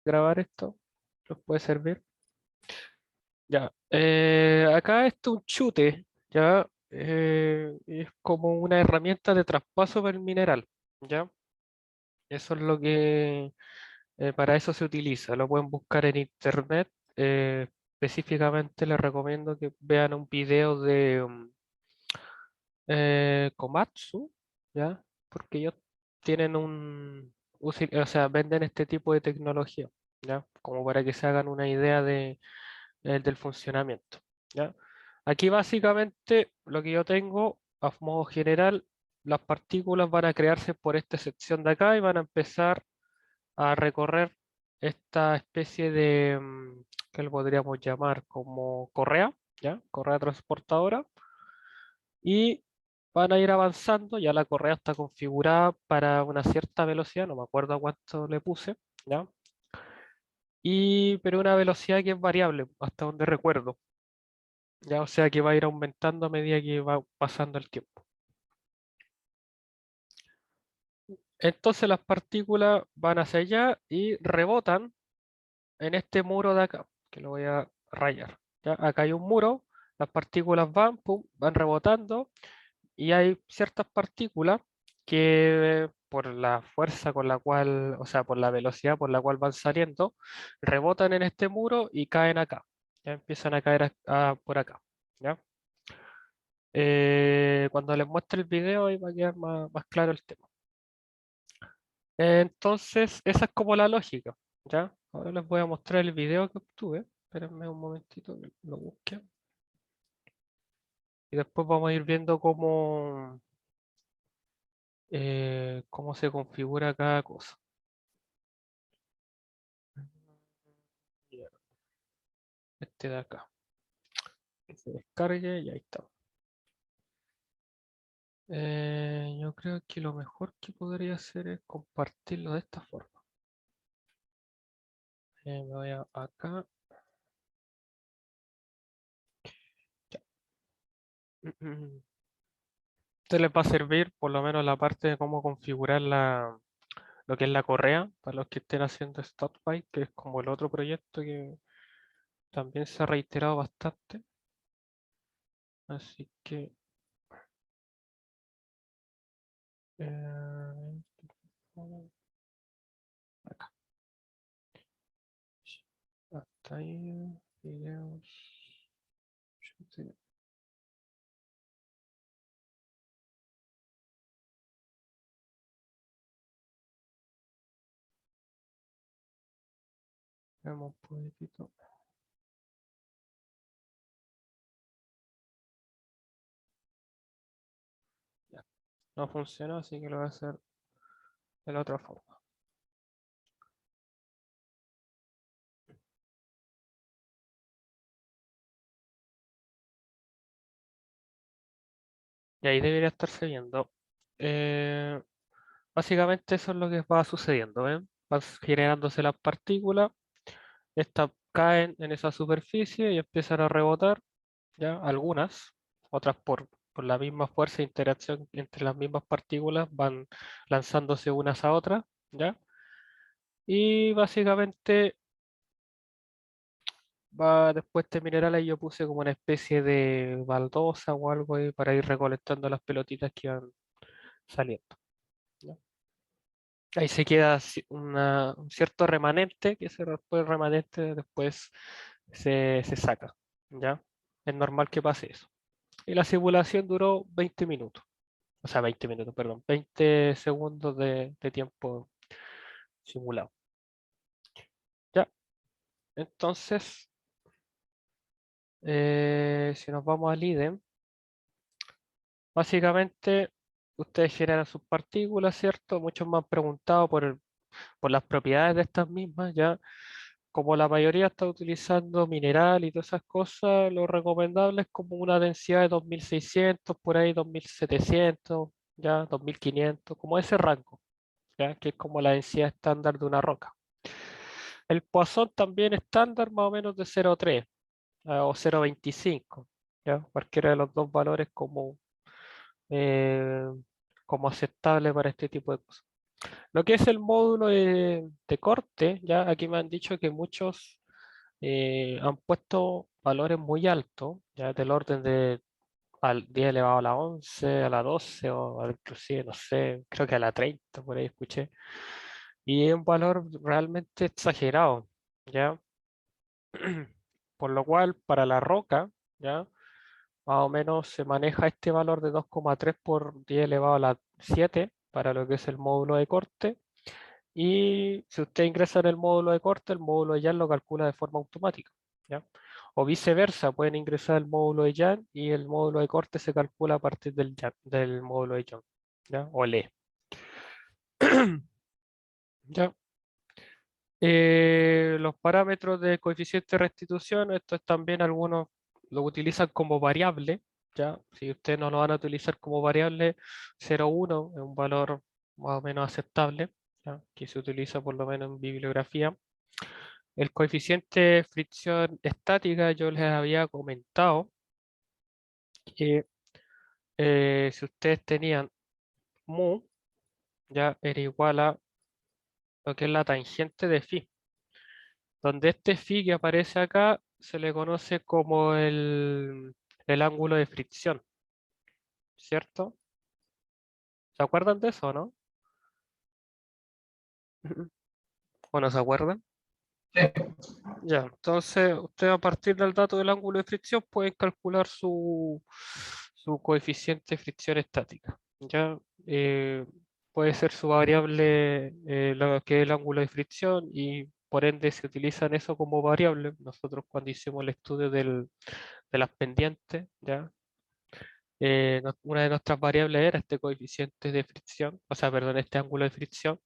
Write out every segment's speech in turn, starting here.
grabar esto. ¿Nos puede servir? Ya. Acá esto es un chute, ya. Es como una herramienta de traspaso del mineral, ya. Eso es lo que para eso se utiliza. Lo pueden buscar en internet. Específicamente les recomiendo que vean un video de Komatsu, ya, porque ellos tienen o sea, venden este tipo de tecnología, ya, como para que se hagan una idea del funcionamiento, ya. Aquí básicamente lo que yo tengo, a modo general, las partículas van a crearse por esta sección de acá y van a empezar a recorrer esta especie de, que lo podríamos llamar como correa, ¿ya? Correa transportadora, y van a ir avanzando, ya la correa está configurada para una cierta velocidad, no me acuerdo a cuánto le puse, ¿ya? Pero una velocidad que es variable, hasta donde recuerdo, ¿ya? O sea que va a ir aumentando a medida que va pasando el tiempo. Entonces las partículas van hacia allá y rebotan en este muro de acá, que lo voy a rayar, ¿ya? Acá hay un muro, las partículas van, pum, van rebotando. Y hay ciertas partículas que por la fuerza con la cual, o sea, por la velocidad por la cual van saliendo, rebotan en este muro y caen acá. Ya empiezan a caer por acá. ¿Ya? Cuando les muestre el video ahí va a quedar más claro el tema. Entonces, esa es como la lógica. ¿Ya? Ahora les voy a mostrar el video que obtuve. Espérenme un momentito que lo busque. Y después vamos a ir viendo cómo se configura cada cosa. Ya, este de acá, que se descargue y ahí está. Yo creo que lo mejor que podría hacer es compartirlo de esta forma. Me voy acá. Ya. Este les va a servir por lo menos la parte de cómo configurar lo que es la correa para los que estén haciendo StotBike, que es como el otro proyecto que también se ha reiterado bastante. Así que eh, acá. Hasta ahí, videos. Veamos un poquitito. Ya, no funcionó, así que lo voy a hacer de la otra forma. Y ahí debería estarse viendo. Eh, Básicamente eso es lo que va sucediendo, ¿ven? Van generándose las partículas, estas caen en esa superficie y empiezan a rebotar, ¿ya? Algunas, otras por la misma fuerza de interacción entre las mismas partículas van lanzándose unas a otras, ¿ya? Y básicamente va después este mineral ahí yo puse como una especie de baldosa o algo ahí para ir recolectando las pelotitas que van saliendo, ¿ya? Ahí se queda un cierto remanente, que ese después remanente después se saca, ¿ya? Es normal que pase eso. Y la simulación duró 20 minutos, o sea, 20 minutos, perdón, 20 segundos de tiempo simulado. Ya, entonces, si nos vamos al IDE, básicamente ustedes generan sus partículas, ¿cierto? Muchos me han preguntado por las propiedades de estas mismas, ¿ya? Como la mayoría está utilizando mineral y todas esas cosas, lo recomendable es como una densidad de 2600, por ahí 2700, ya 2500, como ese rango, ya que es como la densidad estándar de una roca. El Poisson también estándar más o menos de 0,3 o 0,25, ya cualquiera de los dos valores eh, como aceptable para este tipo de cosas. Lo que es el módulo de corte, ya aquí me han dicho que muchos han puesto valores muy altos, ya del orden de al 10 elevado a la 11, a la 12 o inclusive, no sé, creo que a la 30, por ahí escuché. Y es un valor realmente exagerado, ¿ya? Por lo cual, para la roca, ¿ya? Más o menos se maneja este valor de 2,3 por 10 elevado a la 7 para lo que es el módulo de corte. Y si usted ingresa en el módulo de corte, el módulo de YAN lo calcula de forma automática, ¿ya? O viceversa, pueden ingresar el módulo de YAN y el módulo de corte se calcula a partir del, del módulo de YAN, ¿ya? O LE. ¿Ya? Los parámetros de coeficiente de restitución, estos también algunos lo utilizan como variable, ¿ya? Si ustedes no lo van a utilizar como variable, 0,1 es un valor más o menos aceptable, ¿ya? Que se utiliza por lo menos en bibliografía. El coeficiente de fricción estática, yo les había comentado que si ustedes tenían mu, ya era igual a lo que es la tangente de phi, donde este phi que aparece acá se le conoce como el ángulo de fricción, ¿cierto? ¿Se acuerdan de eso, o no? ¿O no se acuerdan? Ya, entonces usted a partir del dato del ángulo de fricción pueden calcular su coeficiente de fricción estática. Ya, Eh, puede ser su variable lo que es el ángulo de fricción y por ende se utilizan eso como variable. Nosotros cuando hicimos el estudio de las pendientes, ya, una de nuestras variables era este coeficiente de fricción, o sea, perdón, este ángulo de fricción,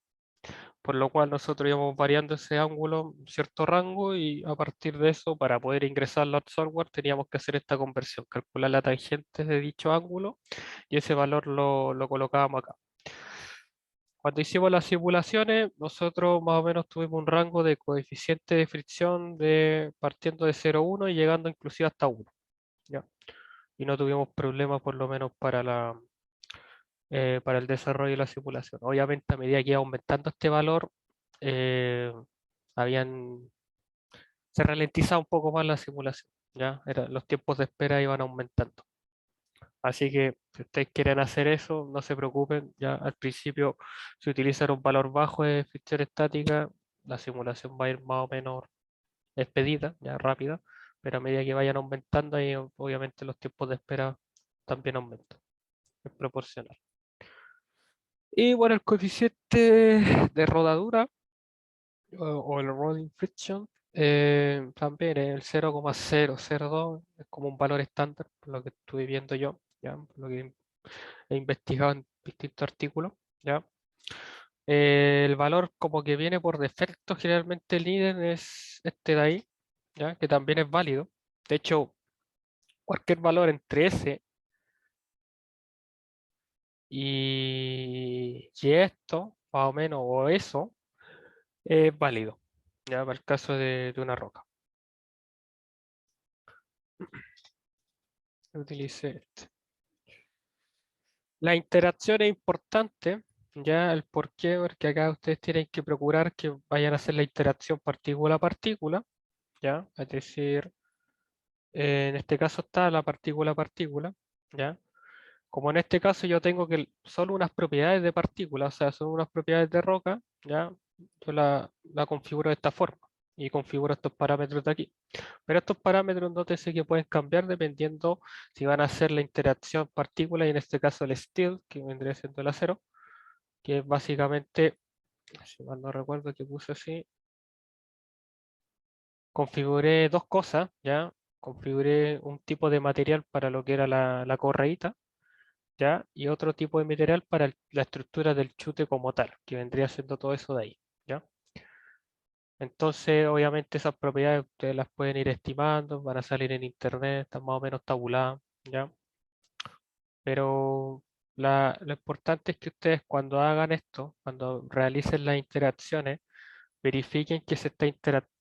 por lo cual nosotros íbamos variando ese ángulo en cierto rango y a partir de eso, para poder ingresarlo al software, teníamos que hacer esta conversión, calcular la tangente de dicho ángulo y ese valor lo colocábamos acá. Cuando hicimos las simulaciones, nosotros más o menos tuvimos un rango de coeficiente de fricción de partiendo de 0,1 y llegando inclusive hasta 1, ¿ya? Y no tuvimos problemas por lo menos para el desarrollo de la simulación. Obviamente, a medida que iba aumentando este valor, eh, habían, se ralentizaba un poco más la simulación, ¿ya? Los tiempos de espera iban aumentando. Así que si ustedes quieren hacer eso, no se preocupen, ya al principio si utilizan un valor bajo de fricción estática, la simulación va a ir más o menos expedita, ya rápida, pero a medida que vayan aumentando, ahí obviamente los tiempos de espera también aumentan, es proporcional. Y bueno, el coeficiente de rodadura o el rolling friction también es el 0,002, es como un valor estándar, por lo que estuve viendo yo, ya, por lo que he investigado en distintos artículos, ya. El valor como que viene por defecto, generalmente el líder es este de ahí, ya, que también es válido. De hecho, cualquier valor entre ese y esto, más o menos, o eso, es válido, ya, para el caso de una roca. Utilice este. La interacción es importante, ya el por qué, porque acá ustedes tienen que procurar que vayan a hacer la interacción partícula a partícula, ya, es decir, en este caso está la partícula a partícula, ya. Como en este caso yo tengo que solo unas propiedades de partícula, o sea, son unas propiedades de roca, ya, yo la configuro de esta forma y configuro estos parámetros de aquí. Pero estos parámetros nótese que pueden cambiar dependiendo si van a hacer la interacción partícula y en este caso el steel, que vendría siendo el acero, que es básicamente, si mal no recuerdo que puse así, configuré dos cosas, ¿ya? Configuré un tipo de material para lo que era la correíta, ¿ya? Y otro tipo de material para la estructura del chute como tal, que vendría siendo todo eso de ahí, ¿ya? Entonces, obviamente esas propiedades ustedes las pueden ir estimando, van a salir en internet, están más o menos tabuladas, ¿ya? Pero lo importante es que ustedes cuando hagan esto, cuando realicen las interacciones, verifiquen que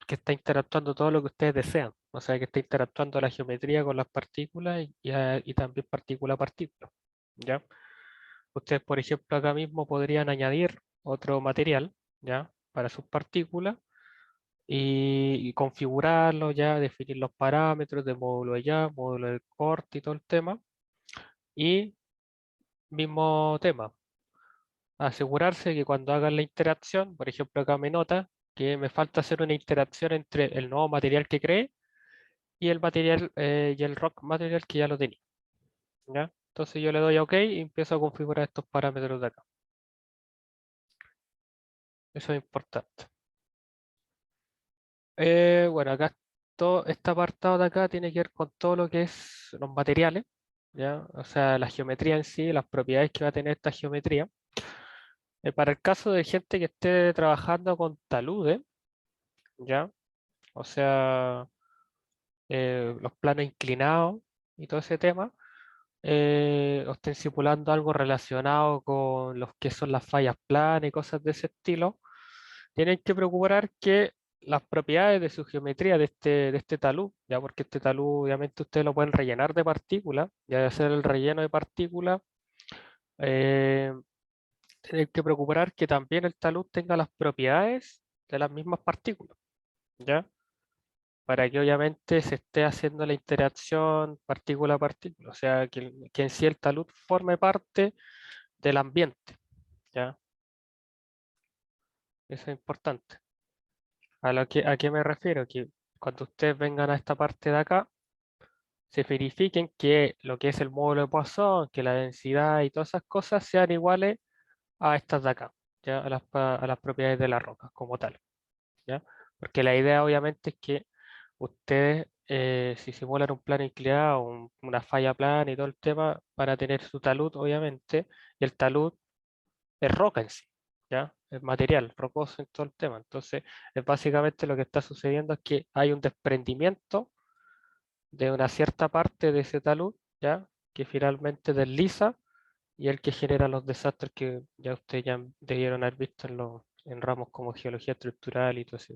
que está interactuando todo lo que ustedes desean. O sea, que está interactuando la geometría con las partículas y también partícula a partícula, ¿ya? Ustedes, por ejemplo, acá mismo podrían añadir otro material, ¿ya? Para sus partículas y configurarlo ya, definir los parámetros de módulo de ya, módulo de corte y todo el tema. Y mismo tema, asegurarse que cuando hagan la interacción, por ejemplo acá me nota que me falta hacer una interacción entre el nuevo material que creé y el material y el rock material que ya lo tenía, ¿ya? Entonces yo le doy a OK y empiezo a configurar estos parámetros de acá. Eso es importante. Bueno, acá todo este apartado de acá tiene que ver con todo lo que es los materiales, ¿ya? O sea, la geometría en sí, las propiedades que va a tener esta geometría. Para el caso de gente que esté trabajando con talude, ¿ya? O sea, los planos inclinados y todo ese tema, o estén simulando algo relacionado con los que son las fallas planas y cosas de ese estilo, tienen que procurar que las propiedades de su geometría de este talud, ya porque este talud obviamente ustedes lo pueden rellenar de partículas, ya de hacer el relleno de partículas, eh, tienen que procurar que también el talud tenga las propiedades de las mismas partículas, ¿ya? Para que obviamente se esté haciendo la interacción partícula a partícula, o sea, que en sí el talud forme parte del ambiente, ¿ya? Eso es importante. ¿A qué me refiero? Que cuando ustedes vengan a esta parte de acá, se verifiquen que lo que es el módulo de Poisson, que la densidad y todas esas cosas sean iguales a estas de acá, ¿ya? A las propiedades de la roca como tal, ¿ya? Porque la idea obviamente es que ustedes, si simulan un plano inclinado, una falla plana y todo el tema, van a tener su talud obviamente, y el talud es roca en sí, ¿ya? Es material rocoso en todo el tema. Entonces, es básicamente lo que está sucediendo es que hay un desprendimiento de una cierta parte de ese talud, ¿ya? Que finalmente desliza y el que genera los desastres que ya ustedes ya debieron haber visto en ramos como geología estructural y todo eso.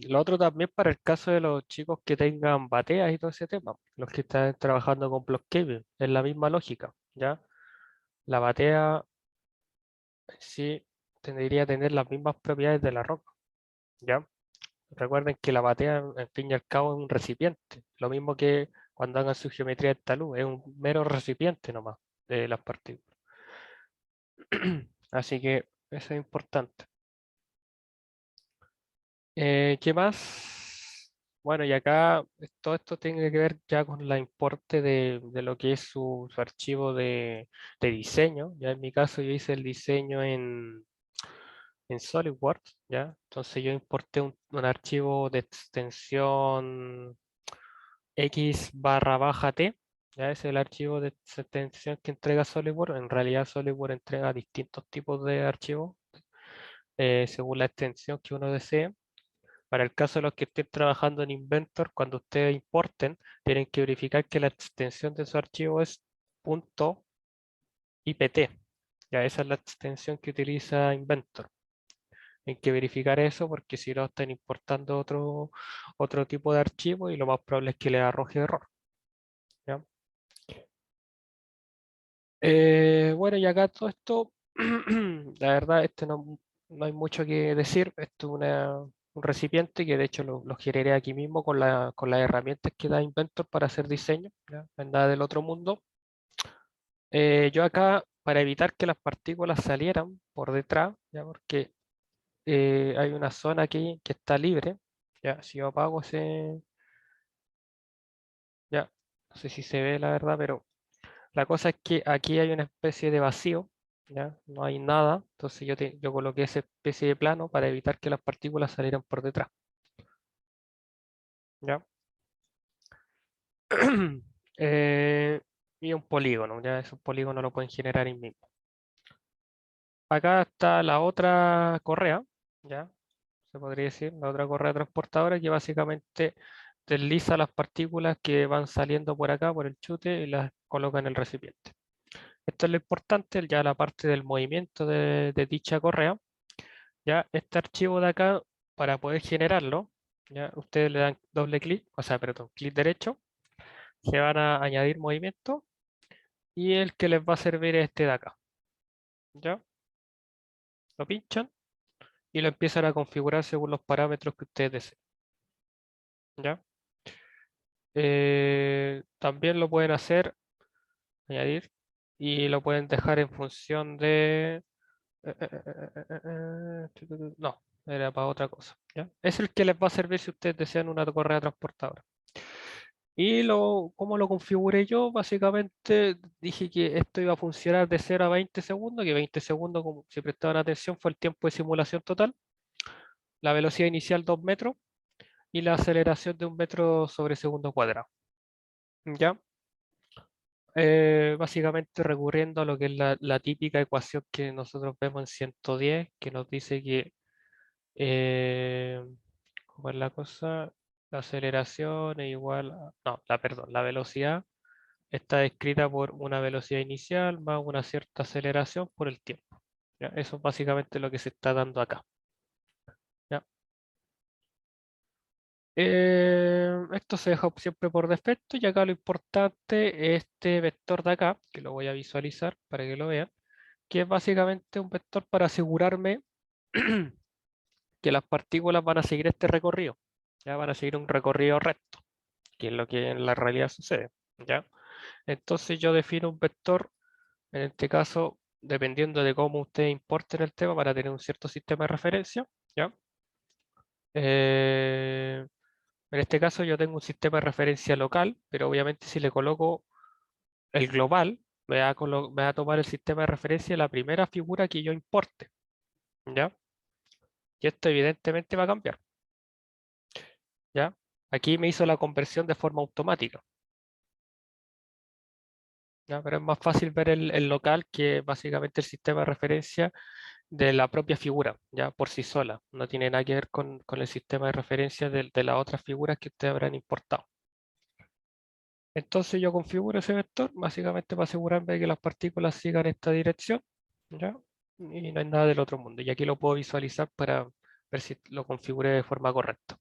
Lo otro también para el caso de los chicos que tengan bateas y todo ese tema, los que están trabajando con block caving, es la misma lógica, ¿ya? La batea sí tendría que tener las mismas propiedades de la roca, ¿ya? Recuerden que la batea, en fin y al cabo, es un recipiente. Lo mismo que cuando hagan su geometría de talud, es un mero recipiente nomás de las partículas. Así que eso es importante. ¿Qué más? Bueno, y acá todo esto tiene que ver ya con la importe de lo que es su archivo de diseño. Ya en mi caso yo hice el diseño en SolidWorks, ¿ya? Entonces yo importé un archivo de extensión X barra baja T, ya es el archivo de extensión que entrega SolidWorks. En realidad SolidWorks entrega distintos tipos de archivos según la extensión que uno desee. Para el caso de los que estén trabajando en Inventor, cuando ustedes importen, tienen que verificar que la extensión de su archivo es .ipt. Ya esa es la extensión que utiliza Inventor. Hay que verificar eso porque si no están importando otro tipo de archivo y lo más probable es que le arroje error. ¿Ya? Bueno, y acá todo esto, la verdad, no hay mucho que decir. Esto es un recipiente que de hecho lo generé aquí mismo con las herramientas que da Inventor para hacer diseño, ¿ya? No es nada del otro mundo. Yo acá, para evitar que las partículas salieran por detrás, ¿ya? Porque hay una zona aquí que está libre, ya, si yo apago ese, ya, no sé si se ve la verdad, pero la cosa es que aquí hay una especie de vacío, ¿ya? No hay nada, entonces yo coloqué esa especie de plano para evitar que las partículas salieran por detrás, ¿ya? Eh, y un polígono, ya esos polígonos lo pueden generar ahí mismo. Acá está la otra correa, ¿ya? Se podría decir, la otra correa transportadora que básicamente desliza las partículas que van saliendo por acá, por el chute, y las coloca en el recipiente. Esto es lo importante, ya la parte del movimiento de dicha correa. Ya este archivo de acá, para poder generarlo, ya ustedes le dan doble clic, o sea, perdón, clic derecho, se van a añadir movimiento y el que les va a servir es este de acá. ¿Ya? Lo pinchan y lo empiezan a configurar según los parámetros que ustedes deseen. ¿Ya? También lo pueden hacer, añadir, y lo pueden dejar en función de... No, era para otra cosa. ¿Ya? Es el que les va a servir si ustedes desean una correa transportadora. Y cómo lo configuré yo, básicamente dije que esto iba a funcionar de 0 a 20 segundos, que 20 segundos, como si prestaban atención, fue el tiempo de simulación total, la velocidad inicial 2 metros y la aceleración de 1 metro sobre segundo cuadrado. ¿Ya? Básicamente recurriendo a lo que es la típica ecuación que nosotros vemos en 110, que nos dice que, eh, ¿cómo es la cosa? La aceleración es igual a, no, perdón, la velocidad está descrita por una velocidad inicial más una cierta aceleración por el tiempo. ¿Ya? Eso es básicamente lo que se está dando acá. ¿Ya? Esto se deja siempre por defecto y acá lo importante es este vector de acá, que lo voy a visualizar para que lo vean, que es básicamente un vector para asegurarme que las partículas van a seguir este recorrido, ya van a seguir un recorrido recto, que es lo que en la realidad sucede, ¿ya? Entonces yo defino un vector, en este caso, dependiendo de cómo ustedes importen el tema para tener un cierto sistema de referencia, ¿ya? Eh, en este caso yo tengo un sistema de referencia local, pero obviamente si le coloco el global, me va a tomar el sistema de referencia de la primera figura que yo importe, ¿ya? Y esto evidentemente va a cambiar, ¿ya? Aquí me hizo la conversión de forma automática, ¿ya? Pero es más fácil ver el local que básicamente el sistema de referencia de la propia figura, ya por sí sola. No tiene nada que ver con el sistema de referencia de las otras figuras que ustedes habrán importado. Entonces yo configuro ese vector básicamente para asegurarme de que las partículas sigan esta dirección, ¿ya? Y no hay nada del otro mundo. Y aquí lo puedo visualizar para ver si lo configuré de forma correcta.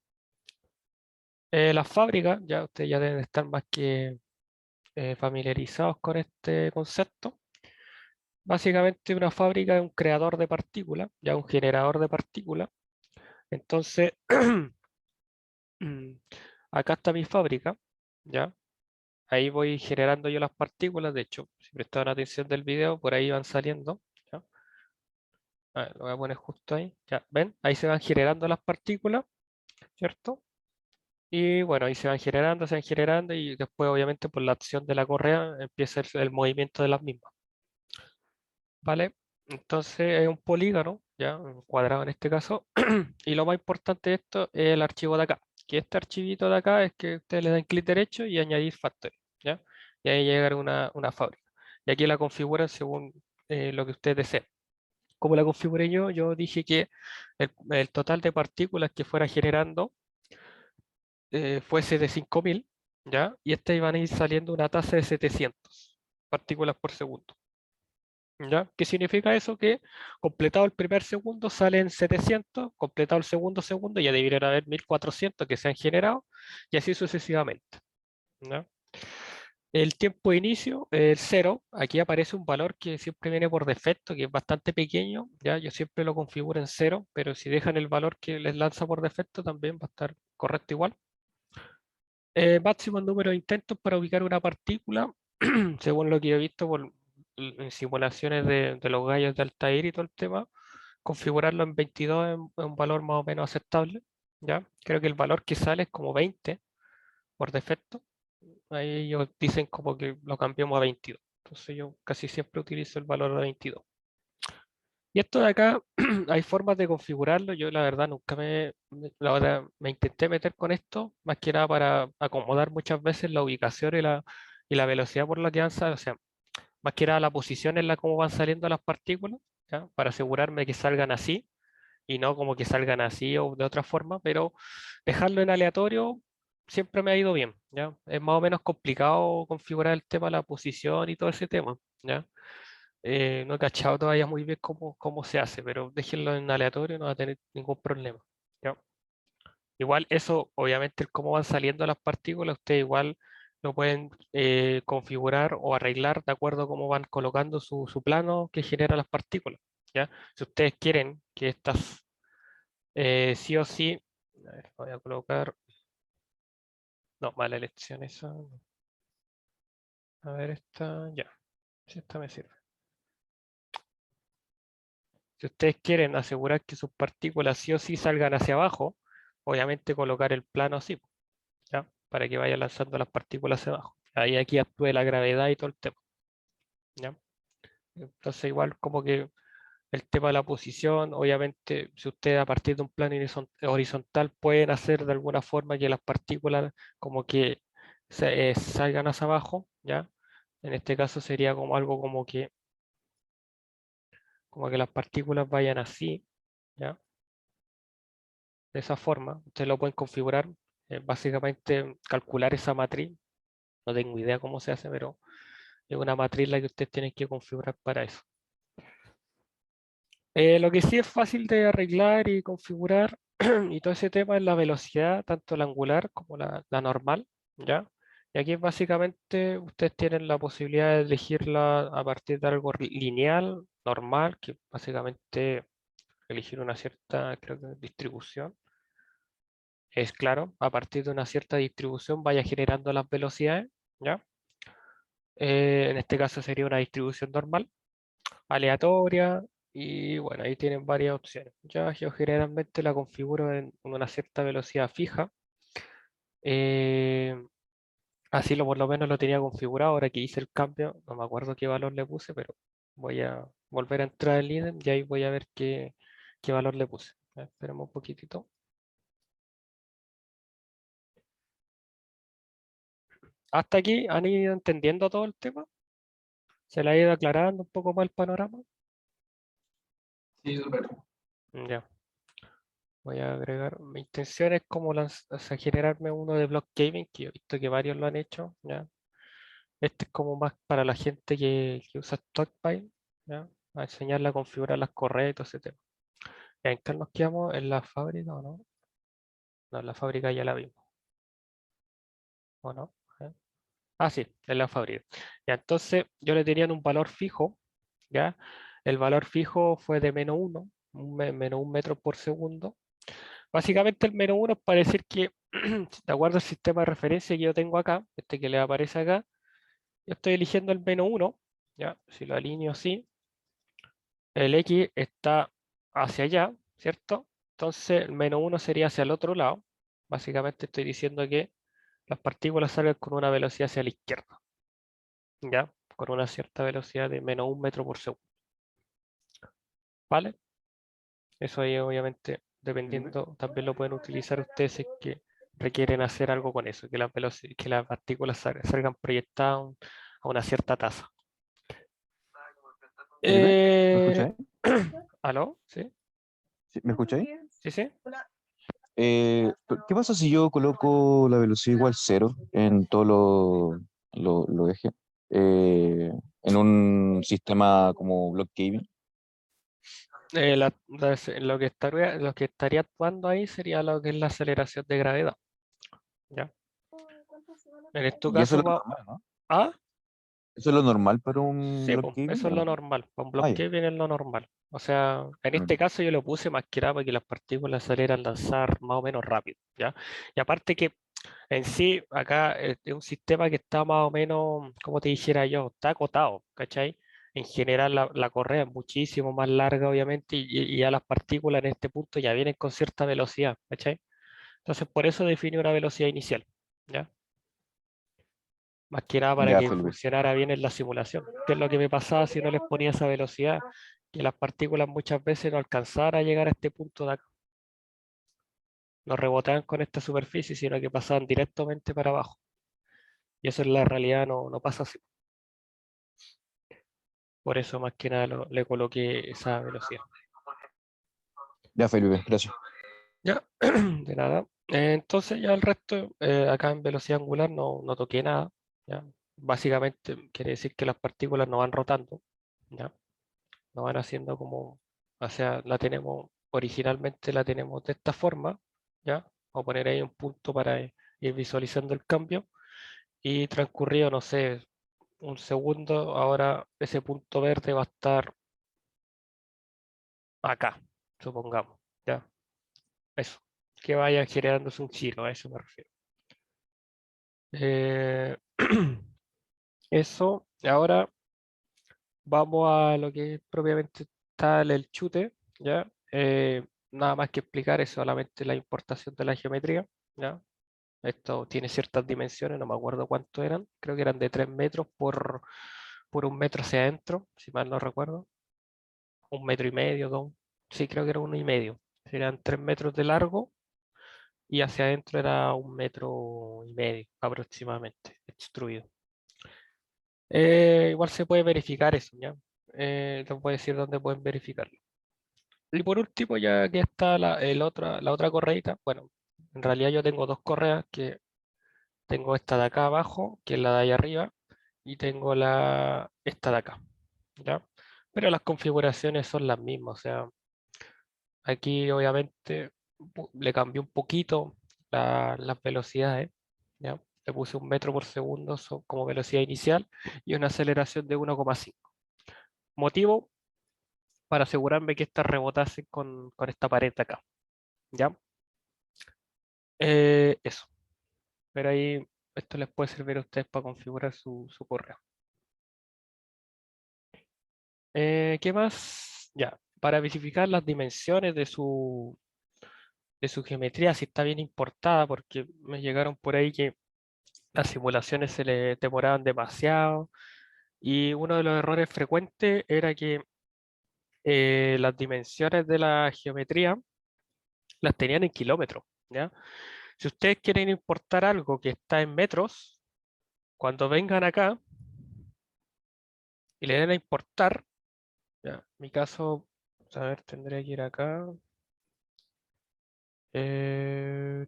Las fábricas, ya ustedes ya deben estar más que familiarizados con este concepto. Básicamente una fábrica es un creador de partículas, ya un generador de partículas. Entonces, acá está mi fábrica, ¿ya? Ahí voy generando yo las partículas, de hecho, si prestaron atención del video, por ahí van saliendo, ¿ya? A ver, lo voy a poner justo ahí, ya, ¿ven? Ahí se van generando las partículas, ¿cierto? Y bueno, ahí se van generando y después obviamente por la acción de la correa empieza el movimiento de las mismas, ¿vale? Entonces es un polígono, ya, un cuadrado en este caso, y lo más importante de esto es el archivo de acá, que este archivito de acá es que ustedes le dan clic derecho y añadir factory, ¿ya? Y ahí llega una fábrica. Y aquí la configuran según lo que ustedes deseen. Como la configuré yo, yo dije que el total de partículas que fuera generando fuese de 5000, ¿ya? Y estas iban a ir saliendo una tasa de 700 partículas por segundo. ¿Ya? ¿Qué significa eso? Que completado el primer segundo salen 700, completado el segundo segundo ya deberían haber 1400 que se han generado y así sucesivamente. ¿Ya? El tiempo de inicio, el cero, aquí aparece un valor que siempre viene por defecto, que es bastante pequeño, ¿ya? Yo siempre lo configuro en cero, pero si dejan el valor que les lanza por defecto también va a estar correcto igual. Máximo número de intentos para ubicar una partícula, según lo que he visto en simulaciones de los gallos de Altair y todo el tema, configurarlo en 22 es un valor más o menos aceptable, ¿ya? Creo que el valor que sale es como 20 por defecto. Ahí ellos dicen como que lo cambiamos a 22. Entonces yo casi siempre utilizo el valor de 22. Y esto de acá, hay formas de configurarlo. Yo la verdad nunca la verdad, me intenté meter con esto, más que nada para acomodar muchas veces la ubicación y la velocidad por la que avanza, o sea, más que nada la posición en la cómo van saliendo las partículas, ¿ya? Para asegurarme que salgan así y no como que salgan así o de otra forma, pero dejarlo en aleatorio siempre me ha ido bien, ¿ya? Es más o menos complicado configurar el tema de la posición y todo ese tema, ¿ya? No he cachado todavía muy bien cómo se hace, pero déjenlo en aleatorio, no va a tener ningún problema, ¿ya? Igual eso, obviamente, el cómo van saliendo las partículas, ustedes igual lo pueden configurar o arreglar de acuerdo a cómo van colocando su plano que genera las partículas, ¿ya? Si ustedes quieren que estas sí o sí, a ver, voy a colocar, no, mala elección esa, no. A ver, esta, ya, si esta me sirve. Si ustedes quieren asegurar que sus partículas sí o sí salgan hacia abajo, obviamente colocar el plano así, ¿ya? Para que vaya lanzando las partículas hacia abajo. Ahí aquí actúe la gravedad y todo el tema, ¿ya? Entonces igual como que el tema de la posición, obviamente si ustedes a partir de un plano horizontal pueden hacer de alguna forma que las partículas como que salgan hacia abajo, ¿ya? En este caso sería como algo como que las partículas vayan así, ¿ya? De esa forma, ustedes lo pueden configurar, básicamente calcular esa matriz, no tengo idea cómo se hace, pero es una matriz la que ustedes tienen que configurar para eso. Lo que sí es fácil de arreglar y configurar y todo ese tema es la velocidad, tanto la angular como la normal, ¿ya? Y aquí básicamente ustedes tienen la posibilidad de elegirla a partir de algo lineal, normal, que básicamente elegir una cierta, creo que distribución. Es claro, a partir de una cierta distribución vaya generando las velocidades, ¿ya? En este caso sería una distribución normal, aleatoria, y bueno, ahí tienen varias opciones. Ya yo generalmente la configuro en una cierta velocidad fija. eh, Así por lo menos lo tenía configurado. Ahora que hice el cambio, no me acuerdo qué valor le puse, pero voy a volver a entrar al IDEM y ahí voy a ver qué valor le puse. Esperemos un poquitito. Hasta aquí han ido entendiendo todo el tema. Se le ha ido aclarando un poco más el panorama. Sí, súper. Ya, voy a agregar. Mi intención es como o sea, generarme uno de Blockgaming, que he visto que varios lo han hecho. ¿Ya? Este es como más para la gente que usa Stockpile, ¿ya? A enseñarle a configurar las correas y todo ese tema. ¿En qué nos quedamos? ¿En la fábrica o no? No, en la fábrica ya la vimos, ¿o no? ¿Eh? Ah, sí, en la fábrica. Ya, entonces yo le tenía un valor fijo, ¿ya? El valor fijo fue de -1, menos 1 metro por segundo. Básicamente el -1 es para decir que, de acuerdo al sistema de referencia que yo tengo acá, este que le aparece acá, yo estoy eligiendo el -1, ¿ya? Si lo alineo así, el X está hacia allá, ¿cierto? Entonces el -1 sería hacia el otro lado. Básicamente estoy diciendo que las partículas salgan con una velocidad hacia la izquierda, ¿ya? Con una cierta velocidad de -1 metro por segundo, ¿vale? Eso ahí obviamente dependiendo, también lo pueden utilizar ustedes si es que requieren hacer algo con eso, que que las partículas salgan proyectadas a una cierta tasa. Felipe, ¿me Eh, escucháis? ¿Aló? ¿Sí? ¿Sí? ¿Me escucháis? ¿Sí, sí? ¿Qué pasa si yo coloco la velocidad igual cero en todos los ejes? En un sistema como block caving. Lo que estaría actuando ahí sería lo que es la aceleración de gravedad, ¿ya? En tu Y eso caso es lo va. normal, ¿no? ¿Ah? Eso es lo normal para un Sí, block pues, caving, eso es ¿o lo no? normal. Para un Ah, block ya. caving es lo normal. O sea, en este Mm. caso yo lo puse más que nada para que las partículas salieran a lanzar más o menos rápido, ¿ya? Y aparte que en sí, acá es un sistema que está más o menos, como te dijera yo, está acotado, ¿cachai? En general la correa es muchísimo más larga, obviamente, y ya las partículas en este punto ya vienen con cierta velocidad, ¿cachai? Entonces por eso define una velocidad inicial, ¿ya? Más que nada para Ya, que Felipe. funcionara bien en la simulación. ¿Qué es lo que me pasaba si no les ponía esa velocidad? Que las partículas muchas veces no alcanzaban a llegar a este punto de acá. No rebotaban con esta superficie, sino que pasaban directamente para abajo. Y eso en la realidad no pasa así. Por eso más que nada le coloqué esa velocidad. Ya, Felipe, gracias. Ya, de nada. Entonces ya el resto, acá en velocidad angular no toqué nada. ¿Ya? Básicamente quiere decir que las partículas no van rotando. ¿Ya? No van haciendo como, o sea, originalmente la tenemos de esta forma. ¿Ya? Voy a poner ahí un punto para ir visualizando el cambio. y transcurrido, no sé, un segundo, ahora ese punto verde va a estar acá, supongamos, ¿ya? Eso, que vaya generándose un giro, a eso me refiero. Eh, eso, ahora vamos a lo que es propiamente tal el chute, ¿ya? Nada más que explicar es solamente la importación de la geometría, ¿ya? Esto tiene ciertas dimensiones, no me acuerdo cuánto eran, creo que eran de 3 metros por 1 metro hacia adentro, si mal no recuerdo, 1,5 metros, 2, sí, creo que era 1,5 metros, eran 3 metros de largo y hacia adentro era 1,5 metros aproximadamente, extruido. Igual se puede verificar eso, ¿ya? Les voy a decir dónde pueden verificarlo. Y por último, ya que está la otra correita, bueno, en realidad yo tengo dos correas, que tengo esta de acá abajo, que es la de ahí arriba, y tengo esta de acá, ¿ya? Pero las configuraciones son las mismas, o sea, aquí obviamente le cambié un poquito las velocidades, ¿ya? Le puse 1 metro por segundo como velocidad inicial y una aceleración de 1,5. Motivo para asegurarme que estas rebotasen con esta pared de acá, ¿ya? Eso. Pero ahí esto les puede servir a ustedes para configurar su correo. ¿Qué más? Ya, para verificar las dimensiones de su geometría, si está bien importada, porque me llegaron por ahí que las simulaciones se le demoraban demasiado y uno de los errores frecuentes era que las dimensiones de la geometría las tenían en kilómetros, ¿ya? Si ustedes quieren importar algo que está en metros, cuando vengan acá y le den a importar, ya, en mi caso, a ver, tendría que ir acá. eh,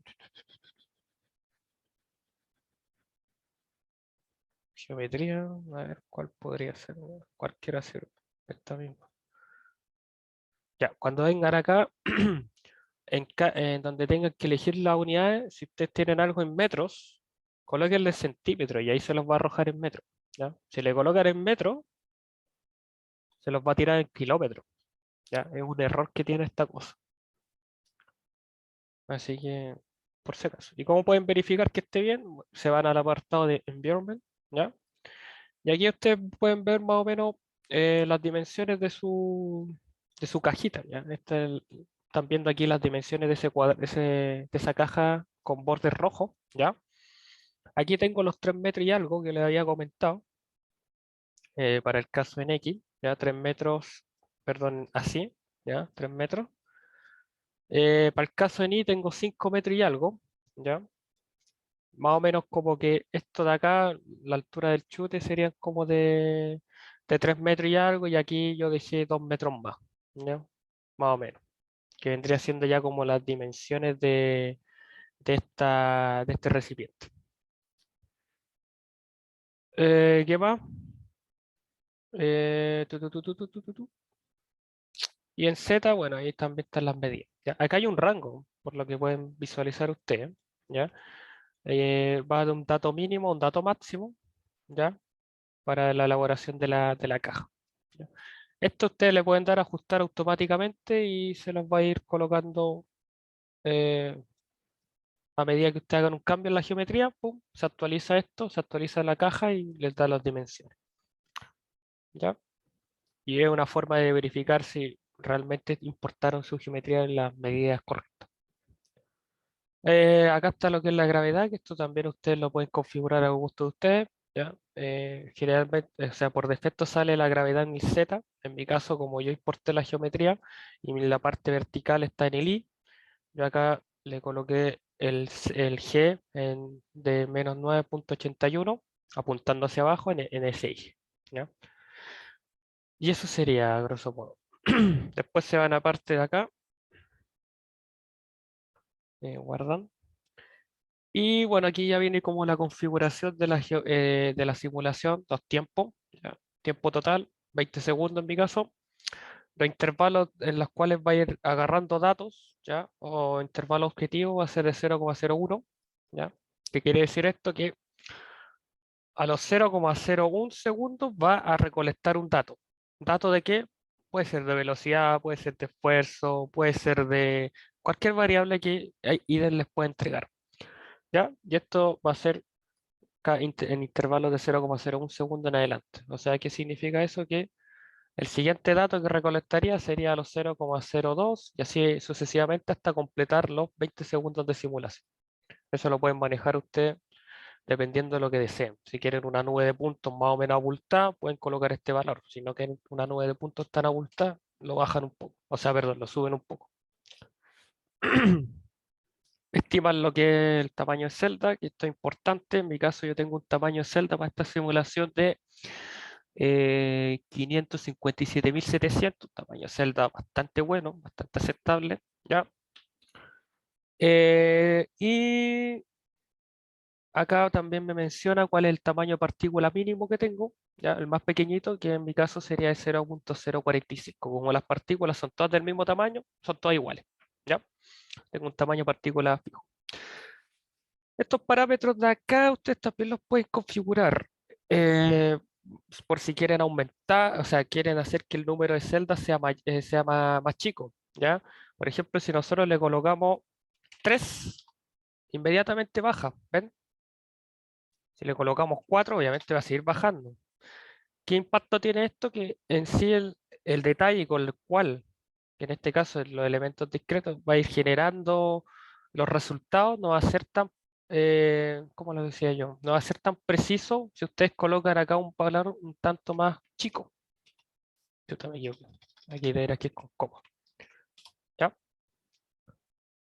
Geometría, a ver cuál podría ser. Cualquiera sirve. Esta misma. Ya, cuando vengan acá, en donde tengan que elegir las unidades, si ustedes tienen algo en metros, colóquenle centímetros y ahí se los va a arrojar en metros. ¿Ya? Si le colocan en metros, se los va a tirar en kilómetros. ¿Ya? Es un error que tiene esta cosa. Así que, por si acaso. ¿Y cómo pueden verificar que esté bien? Se van al apartado de Environment, ¿ya? Y aquí ustedes pueden ver más o menos las dimensiones de su cajita, ¿ya? Están viendo aquí las dimensiones de de esa caja con bordes rojos, ¿ya? Aquí tengo los 3 metros y algo que les había comentado para el caso en X, ¿ya? 3 metros, perdón, así, ¿ya? 3 metros. Para el caso en Y tengo 5 metros y algo, ¿ya? Más o menos como que esto de acá, la altura del chute serían como de 3 metros y algo, y aquí yo dejé 2 metros más, ¿ya? Más o menos, que vendría siendo ya como las dimensiones de este recipiente. ¿Qué más? Tu. Y en Z, bueno, ahí también están las medidas. ¿Ya? Acá hay un rango, por lo que pueden visualizar ustedes, ¿ya? Va de un dato mínimo a un dato máximo, ¿ya? Para la elaboración de la caja. ¿Ya? Esto ustedes le pueden dar a ajustar automáticamente y se los va a ir colocando eh, a medida que ustedes hagan un cambio en la geometría, pum, se actualiza esto, se actualiza la caja y les da las dimensiones. ¿Ya? Y es una forma de verificar si realmente importaron su geometría en las medidas correctas. Acá está lo que es la gravedad, que esto también ustedes lo pueden configurar a gusto de ustedes. ¿Ya? Generalmente, o sea, por defecto sale la gravedad en el Z. En mi caso, como yo importé la geometría y la parte vertical está en el Y, yo acá le coloqué el G de -9,81, apuntando hacia abajo en ese eje. ¿Ya? Y eso sería, a grosso modo. Después se van a parte de acá, guardan. Y bueno, aquí ya viene como la configuración de la simulación, dos tiempos, ¿ya? Tiempo total, 20 segundos en mi caso, los intervalos en los cuales va a ir agarrando datos, ¿ya? O intervalo objetivo va a ser de 0,01, ¿ya? ¿Qué quiere decir esto? Que a los 0,01 segundos va a recolectar un dato. ¿Dato de qué? Puede ser de velocidad, puede ser de esfuerzo, puede ser de cualquier variable que IDE les pueda entregar. ¿Ya? Y esto va a ser en intervalos de 0,01 segundo en adelante. O sea, ¿qué significa eso? Que el siguiente dato que recolectaría sería a los 0,02 y así sucesivamente hasta completar los 20 segundos de simulación. Eso lo pueden manejar ustedes dependiendo de lo que deseen. Si quieren una nube de puntos más o menos abultada, pueden colocar este valor. Si no quieren una nube de puntos tan abultada, lo bajan un poco. O sea, perdón, lo suben un poco. Estiman lo que es el tamaño de celda, que esto es importante. En mi caso, yo tengo un tamaño de celda para esta simulación de 557.700, tamaño de celda bastante bueno, bastante aceptable. ¿Ya? Y acá también me menciona cuál es el tamaño de partícula mínimo que tengo, ya el más pequeñito, que en mi caso sería de 0,045. Como las partículas son todas del mismo tamaño, son todas iguales. ¿Ya? Tengo un tamaño de partícula fijo. Estos parámetros de acá ustedes también los pueden configurar eh, por si quieren aumentar, o sea, quieren hacer que el número de celdas sea más chico. ¿Ya? Por ejemplo, si nosotros le colocamos 3, inmediatamente baja. ¿Ven? Si le colocamos 4, obviamente va a seguir bajando. ¿Qué impacto tiene esto? Que en sí el detalle con el cual, que en este caso en los elementos discretos, va a ir generando los resultados, no va a ser tan, ¿cómo lo decía yo? No va a ser tan preciso si ustedes colocan acá un valor un tanto más chico. Yo también yo, aquí era aquí con coma. ¿Ya?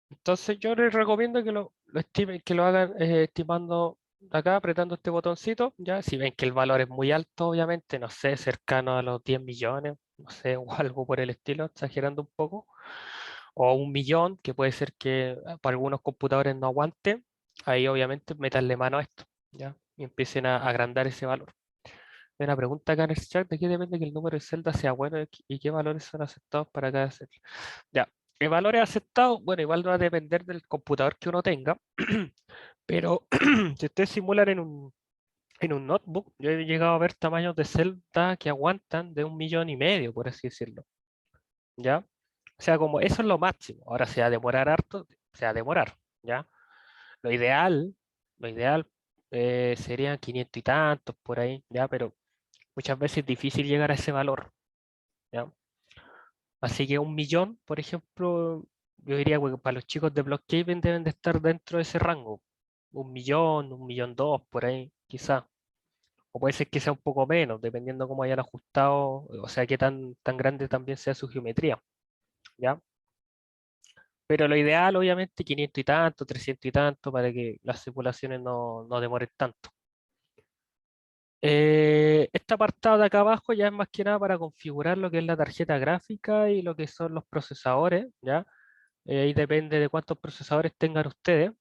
Entonces yo les recomiendo que lo estimen, que lo hagan estimando acá, apretando este botoncito, ya, si ven que el valor es muy alto, obviamente, no sé, cercano a los 10 millones, no sé, o algo por el estilo, exagerando un poco, o 1 millón, que puede ser que para algunos computadores no aguante, ahí obviamente metanle mano a esto, ya, y empiecen a agrandar ese valor. Hay una pregunta acá en el chat, ¿de qué depende que el número de celdas sea bueno y qué valores son aceptados para cada celda? Ya, el valor es aceptado, bueno, igual va a depender del computador que uno tenga, pero si ustedes simulan en un notebook, yo he llegado a ver tamaños de celda que aguantan de 1,5 millones, por así decirlo, ¿ya? O sea, como eso es lo máximo. Ahora, se va a demorar harto, se va a demorar, ¿ya? Lo ideal, lo ideal serían 500 y tantos por ahí, ¿ya? Pero muchas veces es difícil llegar a ese valor, ¿ya? Así que 1 millón, por ejemplo, yo diría que para los chicos de Blockhaven deben de estar dentro de ese rango. 1 millón, 1,2 millones por ahí, quizá. O puede ser que sea un poco menos, dependiendo cómo hayan ajustado, o sea, qué tan grande también sea su geometría, ¿ya? Pero lo ideal, obviamente, 500 y tanto, 300 y tanto, para que las simulaciones no demoren tanto. Este apartado de acá abajo ya es más que nada para configurar lo que es la tarjeta gráfica y lo que son los procesadores, ¿ya? Ahí depende de cuántos procesadores tengan ustedes.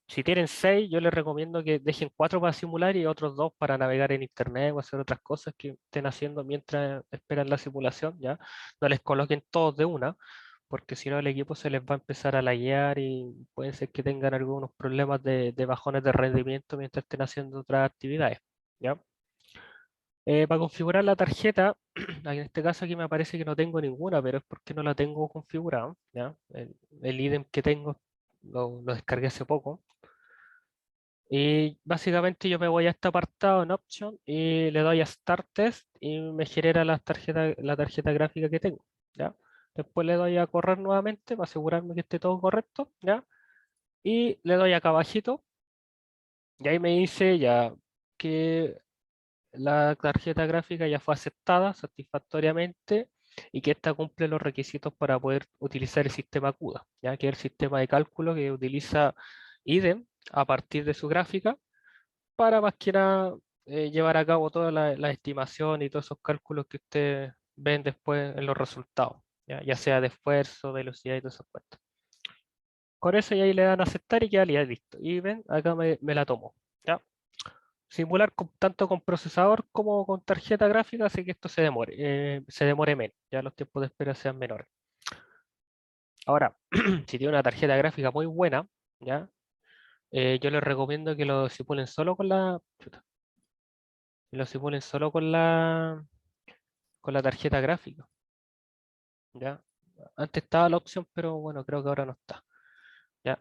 Si tienen 6, yo les recomiendo que dejen 4 para simular y otros 2 para navegar en internet o hacer otras cosas que estén haciendo mientras esperan la simulación, ¿ya? No les coloquen todos de una, porque si no el equipo se les va a empezar a laguear y puede ser que tengan algunos problemas de bajones de rendimiento mientras estén haciendo otras actividades, ¿ya? Para configurar la tarjeta, en este caso aquí me parece que no tengo ninguna, pero es porque no la tengo configurada, ¿ya? El ítem que tengo lo descargué hace poco. Y básicamente yo me voy a este apartado en Option y le doy a Start Test y me genera la tarjeta gráfica que tengo, ¿ya? Después le doy a correr nuevamente para asegurarme que esté todo correcto, ¿ya? Y le doy acá abajito y ahí me dice ya que la tarjeta gráfica ya fue aceptada satisfactoriamente y que ésta cumple los requisitos para poder utilizar el sistema CUDA, ya que es el sistema de cálculo que utiliza IDEM a partir de su gráfica para más que nada llevar a cabo toda la estimación y todos esos cálculos que ustedes ven después en los resultados, ya sea de esfuerzo, velocidad y todas esas cuestas. Con eso y ahí le dan a aceptar y queda listo. Y ven, acá me la tomo. ¿Ya? Simular tanto con procesador como con tarjeta gráfica hace que esto se demore menos, ya los tiempos de espera sean menores. Ahora, si tiene una tarjeta gráfica muy buena, ¿ya? Yo les recomiendo que lo simulen solo con la... chuta. y lo simulen solo con la tarjeta gráfica. ¿Ya? Antes estaba la opción, pero bueno, creo que ahora no está. ¿Ya?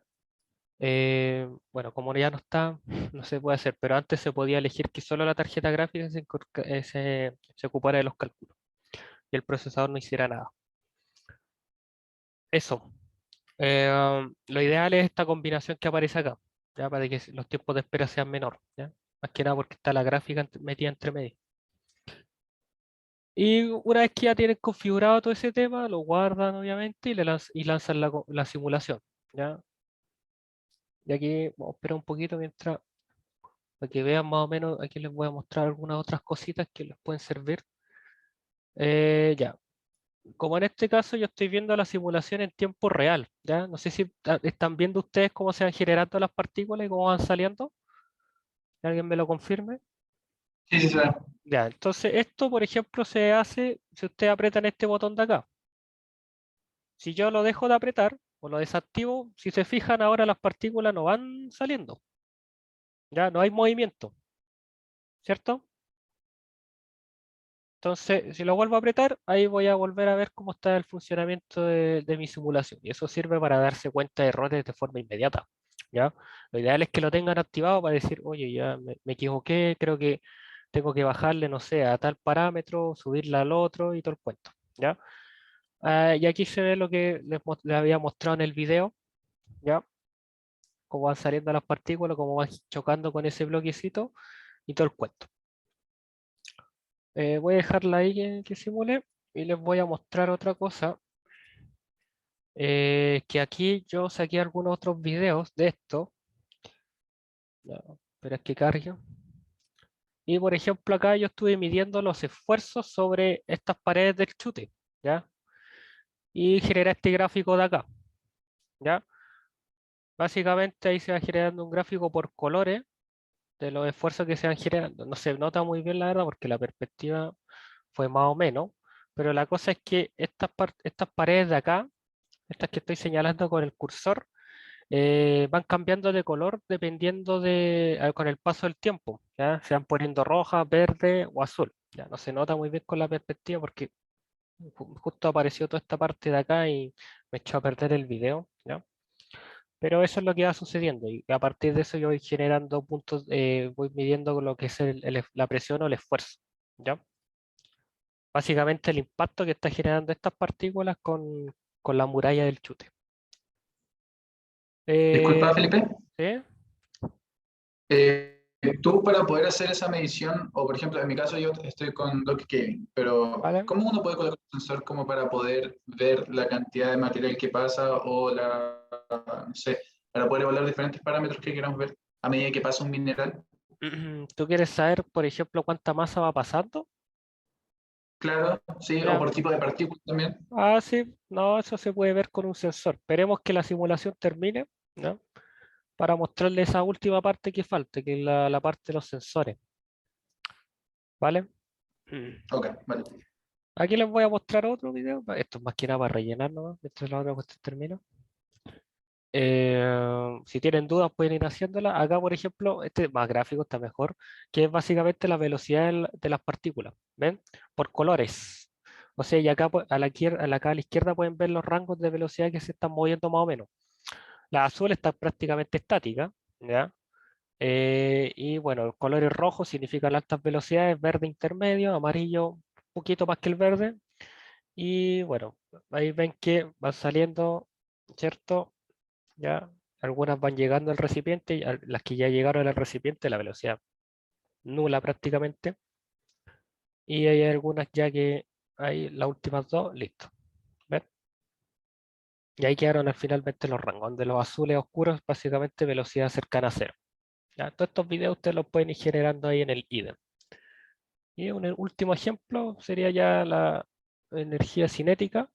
Bueno, como ya no está, no se puede hacer, pero antes se podía elegir que solo la tarjeta gráfica se ocupara de los cálculos y el procesador no hiciera nada. Eso. Lo ideal es esta combinación que aparece acá, ¿ya? Para que los tiempos de espera sean menores, ¿ya? Más que nada porque está la gráfica metida entre medio. Y una vez que ya tienen configurado todo ese tema, lo guardan obviamente y lanzan la simulación, ¿ya? Y aquí vamos a esperar un poquito mientras, para que vean más o menos, aquí les voy a mostrar algunas otras cositas que les pueden servir. Ya, como en este caso yo estoy viendo la simulación en tiempo real, ¿ya? No sé si están viendo ustedes cómo se van generando las partículas y cómo van saliendo. ¿Que ¿Alguien me lo confirme? Sí, sí, sí. Ya, entonces esto, por ejemplo, se hace si ustedes aprietan este botón de acá. Si yo lo dejo de apretar o lo desactivo, si se fijan ahora las partículas no van saliendo, ya no hay movimiento, ¿cierto? Entonces, si lo vuelvo a apretar, ahí voy a volver a ver cómo está el funcionamiento de mi simulación. Y eso sirve para darse cuenta de errores de forma inmediata, ¿ya? Lo ideal es que lo tengan activado para decir, oye, ya me equivoqué, creo que tengo que bajarle, no sé, a tal parámetro, subirla al otro y todo el cuento, ¿ya? Y aquí se ve lo que les había mostrado en el video, ¿ya? Cómo van saliendo las partículas, cómo van chocando con ese bloquecito y todo el cuento. Voy a dejarla ahí que simule y les voy a mostrar otra cosa. Que aquí yo saqué algunos otros videos de esto. Ya, pero es que cargue. Y por ejemplo acá yo estuve midiendo los esfuerzos sobre estas paredes del chute, ¿ya? Y generé este gráfico de acá, ¿ya? Básicamente ahí se va generando un gráfico por colores de los esfuerzos que se van generando. No se nota muy bien la verdad porque la perspectiva fue más o menos, pero la cosa es que estas paredes de acá, estas que estoy señalando con el cursor, van cambiando de color dependiendo con el paso del tiempo, ¿ya? Se van poniendo roja, verde o azul. Ya no se nota muy bien con la perspectiva porque justo apareció toda esta parte de acá y me echó a perder el video, ¿ya? Pero eso es lo que va sucediendo y a partir de eso yo voy generando puntos, voy midiendo lo que es la presión o el esfuerzo, ¿ya? Básicamente el impacto que está generando estas partículas con la muralla del chute. Disculpa, Eh, Felipe. ¿Sí? Tú para poder hacer esa medición, o por ejemplo, en mi caso yo estoy con Doc Kevin, pero ¿Vale? ¿cómo uno puede colocar un sensor como para poder ver la cantidad de material que pasa o no sé, para poder evaluar diferentes parámetros que queramos ver a medida que pasa un mineral? ¿Tú quieres saber, por ejemplo, cuánta masa va pasando? Claro, sí, o Ya. por tipo de partículas también. Ah, sí, no, eso se puede ver con un sensor. Esperemos que la simulación termine, ¿no? Para mostrarle esa última parte que falta, que es la parte de los sensores, ¿vale? Ok, vale. Aquí les voy a mostrar otro video. Esto es más que nada para rellenar nomás, mientras la otra cuestión termina. Si tienen dudas pueden ir haciéndola. Acá, por ejemplo, este más gráfico está mejor, que es básicamente la velocidad de las partículas, ¿ven? Por colores. O sea, y acá acá a la izquierda pueden ver los rangos de velocidad que se están moviendo más o menos. La azul está prácticamente estática, ¿ya? Y bueno, los colores rojos significan altas velocidades, verde intermedio, amarillo un poquito más que el verde. Y bueno, ahí ven que van saliendo, ¿cierto? Ya algunas van llegando al recipiente, y las que ya llegaron al recipiente, la velocidad nula prácticamente. Y hay algunas ya que hay las últimas dos, listo. ¿Ven? Y ahí quedaron finalmente los rangos, donde los azules oscuros, básicamente velocidad cercana a cero. Ya, todos estos videos ustedes los pueden ir generando ahí en el IDE. Y un último ejemplo sería ya la energía cinética,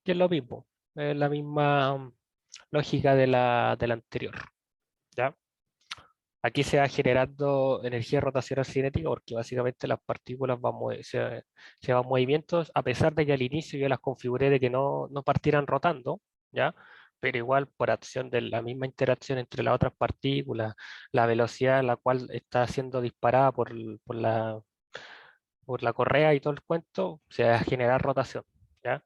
que es lo mismo, es la misma lógica de la anterior. ¿Ya? Aquí se va generando energía rotacional cinética porque básicamente las partículas se van movimientos a pesar de que al inicio yo las configuré de que no partieran rotando, ¿ya? pero igual por acción de la misma interacción entre las otras partículas, la velocidad a la cual está siendo disparada por la correa y todo el cuento, se va a generar rotación, ¿ya?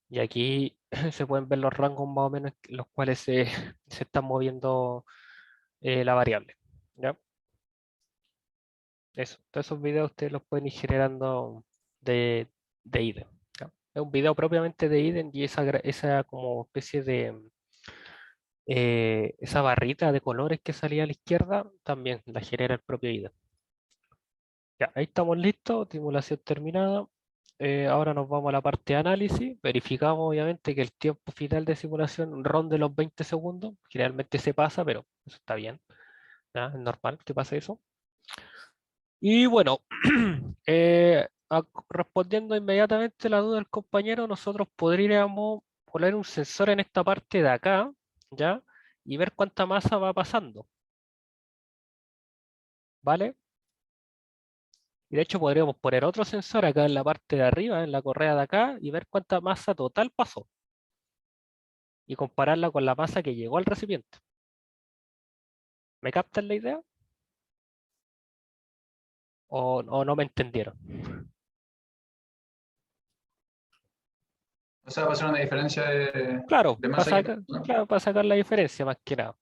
Y aquí se pueden ver los rangos más o menos en los cuales se está moviendo la variable, ¿ya? Eso, todos esos videos ustedes los pueden ir generando de IDE, ¿ya? Es un video propiamente de IDE y esa como especie de esa barrita de colores que salía a la izquierda también la genera el propio IDE. Ya, ahí estamos listos, simulación terminada. Ahora nos vamos a la parte de análisis. Verificamos obviamente que el tiempo final de simulación ronde los 20 segundos. Generalmente se pasa, pero eso está bien. ¿Ya? Es normal que pase eso. Y bueno, respondiendo inmediatamente a la duda del compañero, nosotros podríamos poner un sensor en esta parte de acá, ¿ya? Y ver cuánta masa va pasando. ¿Vale? Y de hecho podríamos poner otro sensor acá en la parte de arriba, en la correa de acá, y ver cuánta masa total pasó. Y compararla con la masa que llegó al recipiente. ¿Me captan la idea? ¿O no me entendieron? O sea, va a ser una diferencia Claro, de para masa aquí, sacar, ¿no? claro, para sacar la diferencia más que nada.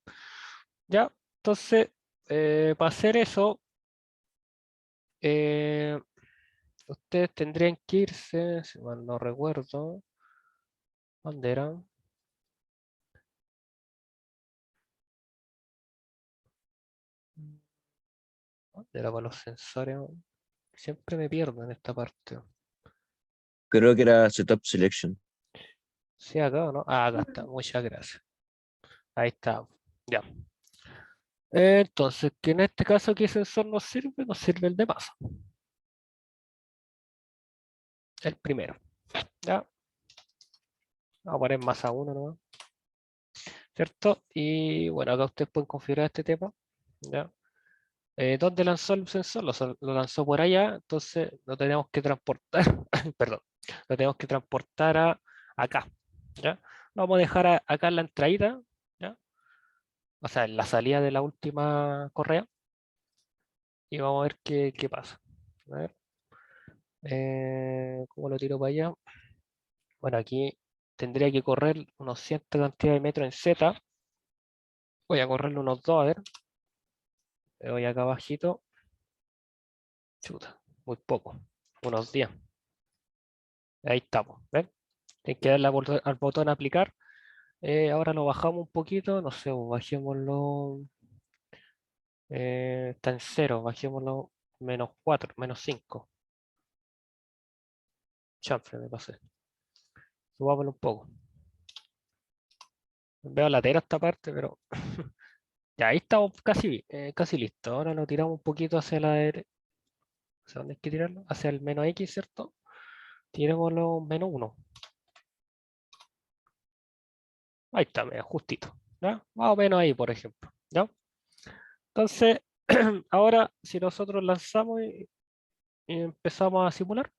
Ya, entonces, para hacer eso, eh, ustedes tendrían que irse, si mal no recuerdo, ¿dónde eran? ¿Dónde era para los sensores? Siempre me pierdo en esta parte. Creo que era Setup Selection. Sí, acá, ¿o no? Ah, acá está, muchas gracias. Ahí está, ya. Entonces, que en este caso, ¿qué sensor nos sirve? Nos sirve el de masa. El primero. ¿Ya? Vamos a poner masa 1 nomás. ¿Cierto? Y bueno, acá ustedes pueden configurar este tema. ¿Ya? ¿Dónde lanzó el sensor? Lo lanzó por allá, entonces lo tenemos que transportar, perdón, lo tenemos que transportar acá. ¿Ya? Lo vamos a dejar acá en la entradita, ¿ya? O sea, en la salida de la última correa. Y vamos a ver qué pasa. A ver. ¿Cómo lo tiro para allá? Bueno, aquí tendría que correr unos cierta cantidad de metros en Z. Voy a correrle unos 2, a ver. Le voy acá abajito. Chuta, muy poco. Unos 10. Ahí estamos. ¿Ven? Hay que darle al botón aplicar. Ahora lo bajamos un poquito. No sé, bajémoslo. Está en 0. Bajémoslo -4, -5. Chanfle, me pasé. Subámoslo un poco. Veo latero esta parte, pero ya ahí estamos casi listos. Ahora lo tiramos un poquito hacia la derecha. ¿Hacia dónde hay que tirarlo? Hacia el -X, ¿cierto? Tirémoslo -1. Ahí está, mira, justito. ¿Ya? Más o menos ahí, por ejemplo. ¿Ya? Entonces, ahora si nosotros lanzamos y empezamos a simular.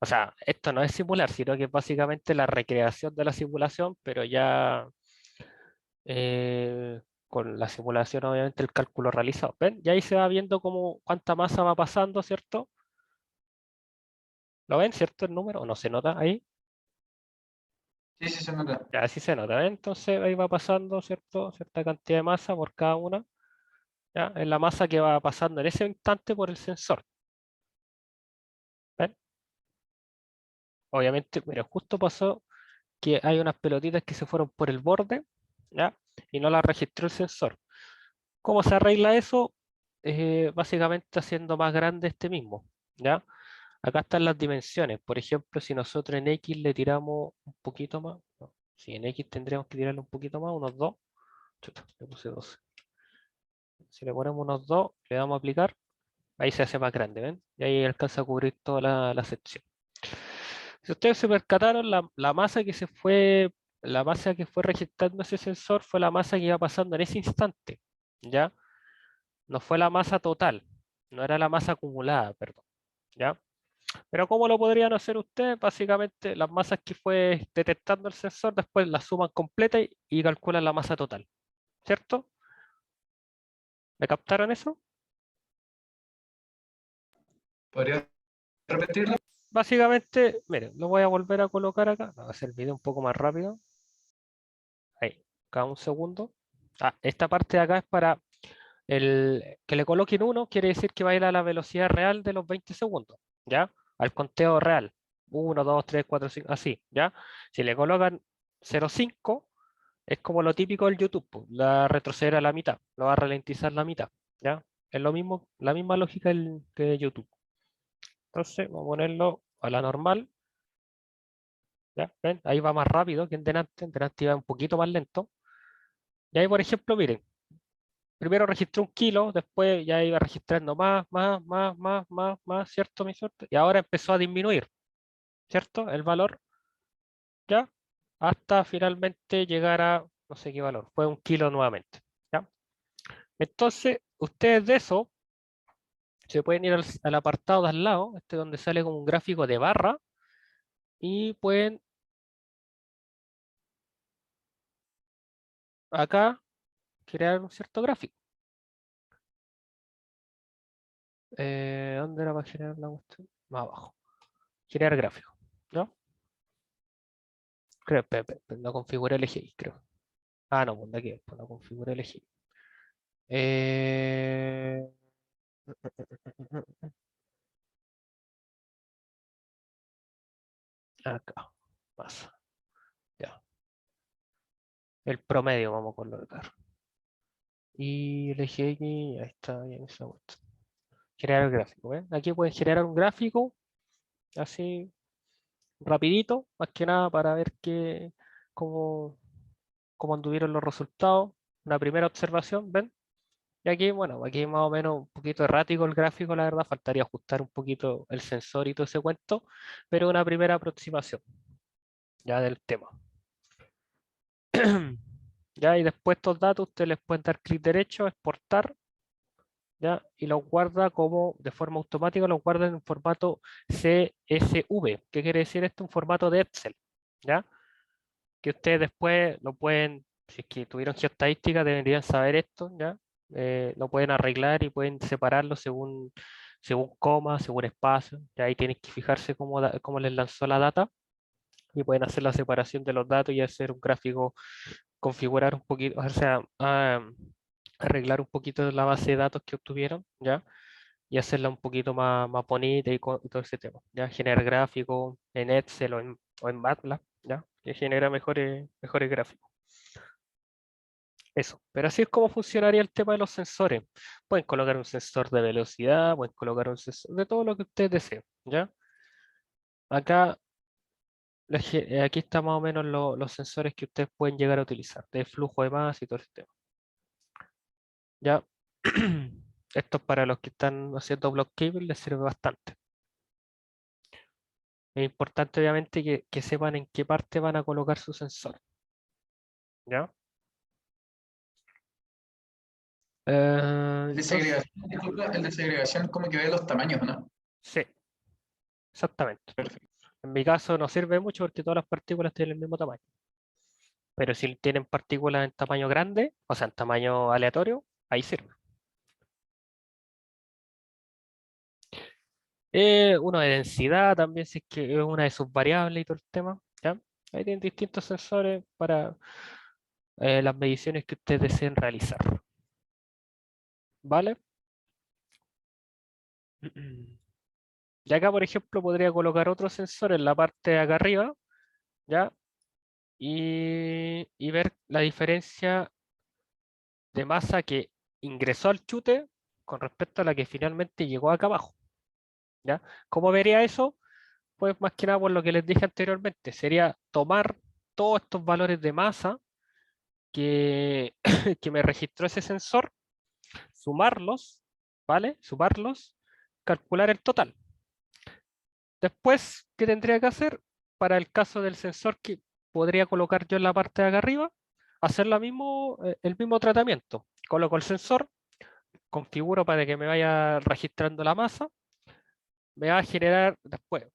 O sea, esto no es simular, sino que es básicamente la recreación de la simulación, pero ya con la simulación, obviamente, el cálculo realizado. ¿Ven? Y ahí se va viendo cómo, cuánta masa va pasando, ¿cierto? ¿Lo ven, cierto, el número? ¿O no se nota ahí? Sí, sí, se nota. Ya, así se nota, ¿ven? Entonces ahí va pasando, ¿cierto? Cierta cantidad de masa por cada una. ¿Ya? Es la masa que va pasando en ese instante por el sensor. ¿Ven? Obviamente, mira, justo pasó que hay unas pelotitas que se fueron por el borde, ¿ya? Y no las registró el sensor. ¿Cómo se arregla eso? Básicamente haciendo más grande este mismo, ¿ya? Acá están las dimensiones. Por ejemplo, si nosotros en X le tiramos un poquito más, no, si en X tendríamos que tirarle un poquito más, unos 2. Chuta, le puse 12. Si le ponemos unos 2, le damos a aplicar, ahí se hace más grande, ¿ven? Y ahí alcanza a cubrir toda la sección. Si ustedes se percataron, la masa que fue registrando ese sensor fue la masa que iba pasando en ese instante, ¿ya? No fue la masa total, no era la masa acumulada, perdón, ¿ya? Pero ¿cómo lo podrían hacer ustedes? Básicamente las masas que fue detectando el sensor, después las suman completa y calculan la masa total, ¿cierto? ¿Me captaron eso? ¿Podría repetirlo? Básicamente, miren, lo voy a volver a colocar acá. Voy a hacer el video un poco más rápido. Ahí, cada un segundo. Esta parte de acá es para que le coloquen 1, quiere decir que va a ir a la velocidad real de los 20 segundos, ¿ya? Al conteo real. 1, 2, 3, 4, 5, así, ¿ya? Si le colocan 0,5, es como lo típico del YouTube, pues, la retroceder a la mitad, lo va a ralentizar la mitad, ¿ya? Es lo mismo, la misma lógica que de YouTube. Entonces, vamos a ponerlo a la normal, ¿ya? ¿Ven? Ahí va más rápido que en delante iba un poquito más lento. Y ahí, por ejemplo, miren, primero registré 1 kilo, después ya iba registrando más, ¿cierto? Mi suerte. Y ahora empezó a disminuir, ¿cierto? El valor, ¿ya? Hasta finalmente llegar a, no sé qué valor, fue 1 kilo nuevamente, ¿ya? Entonces, ustedes de eso se pueden ir al apartado de al lado, donde sale como un gráfico de barra, y pueden acá crear un cierto gráfico. ¿Dónde era para generar la cuestión? Más abajo. Generar gráfico, ¿no? Creo, no configuré el eje, creo. No, pues de aquí, pues no configuré el eje. Eh, Acá, pasa. Ya. El promedio vamos a colocar. Y el eje X, ahí está bien esa cuestión. Generar gráfico, ¿ven? Aquí pueden generar un gráfico así rapidito, más que nada para ver cómo, cómo anduvieron los resultados. Una primera observación, ¿ven? Y aquí, bueno, aquí más o menos un poquito errático el gráfico, la verdad, faltaría ajustar un poquito el sensor y todo ese cuento, pero una primera aproximación ya del tema. Ya, y después estos datos ustedes les pueden dar clic derecho, exportar, ya, y los guarda como de forma automática, los guarda en formato CSV. ¿Qué quiere decir esto? Un formato de Excel, ¿ya? Que ustedes después lo pueden, si es que tuvieron geoestadística, deberían saber esto, ¿ya? Lo pueden arreglar y pueden separarlo según coma, según espacio. Ya ahí tienen que fijarse cómo les lanzó la data y pueden hacer la separación de los datos y hacer un gráfico, configurar un poquito, o sea, arreglar un poquito la base de datos que obtuvieron, ¿ya? Y hacerla un poquito más bonita y todo ese tema, ¿ya? Generar gráficos en Excel o en MATLAB, ¿ya? Que genera mejores gráficos. Eso, pero así es como funcionaría el tema de los sensores. Pueden colocar un sensor de velocidad, pueden colocar un sensor de todo lo que ustedes deseen, ¿ya? Acá, aquí están más o menos los sensores que ustedes pueden llegar a utilizar, de flujo de masa y todo ese tema, ¿ya? Esto para los que están haciendo block cable les sirve bastante. Es importante obviamente que sepan en qué parte van a colocar su sensor, ¿ya? El de Entonces, segregación, disculpa, el de segregación como que ve los tamaños, ¿no? sí, exactamente. Perfecto. En mi caso no sirve mucho porque todas las partículas tienen el mismo tamaño. Pero si tienen partículas en tamaño grande, o sea, en tamaño aleatorio, ahí sirve. Uno de densidad también, si es que es una de sus variables y todo el tema, ¿ya? Ahí tienen distintos sensores para las mediciones que ustedes deseen realizar. ¿Vale? Y acá, por ejemplo, podría colocar otro sensor en la parte de acá arriba, ¿ya? Y ver la diferencia de masa que ingresó al chute con respecto a la que finalmente llegó acá abajo, ¿ya? ¿Cómo vería eso? Pues más que nada por lo que les dije anteriormente, sería tomar todos estos valores de masa que, que me registró ese sensor, sumarlos, ¿vale? Sumarlos, calcular el total. Después, ¿qué tendría que hacer? Para el caso del sensor que podría colocar yo en la parte de acá arriba, hacer el mismo tratamiento. Coloco el sensor, configuro para que me vaya registrando la masa me va a generar después,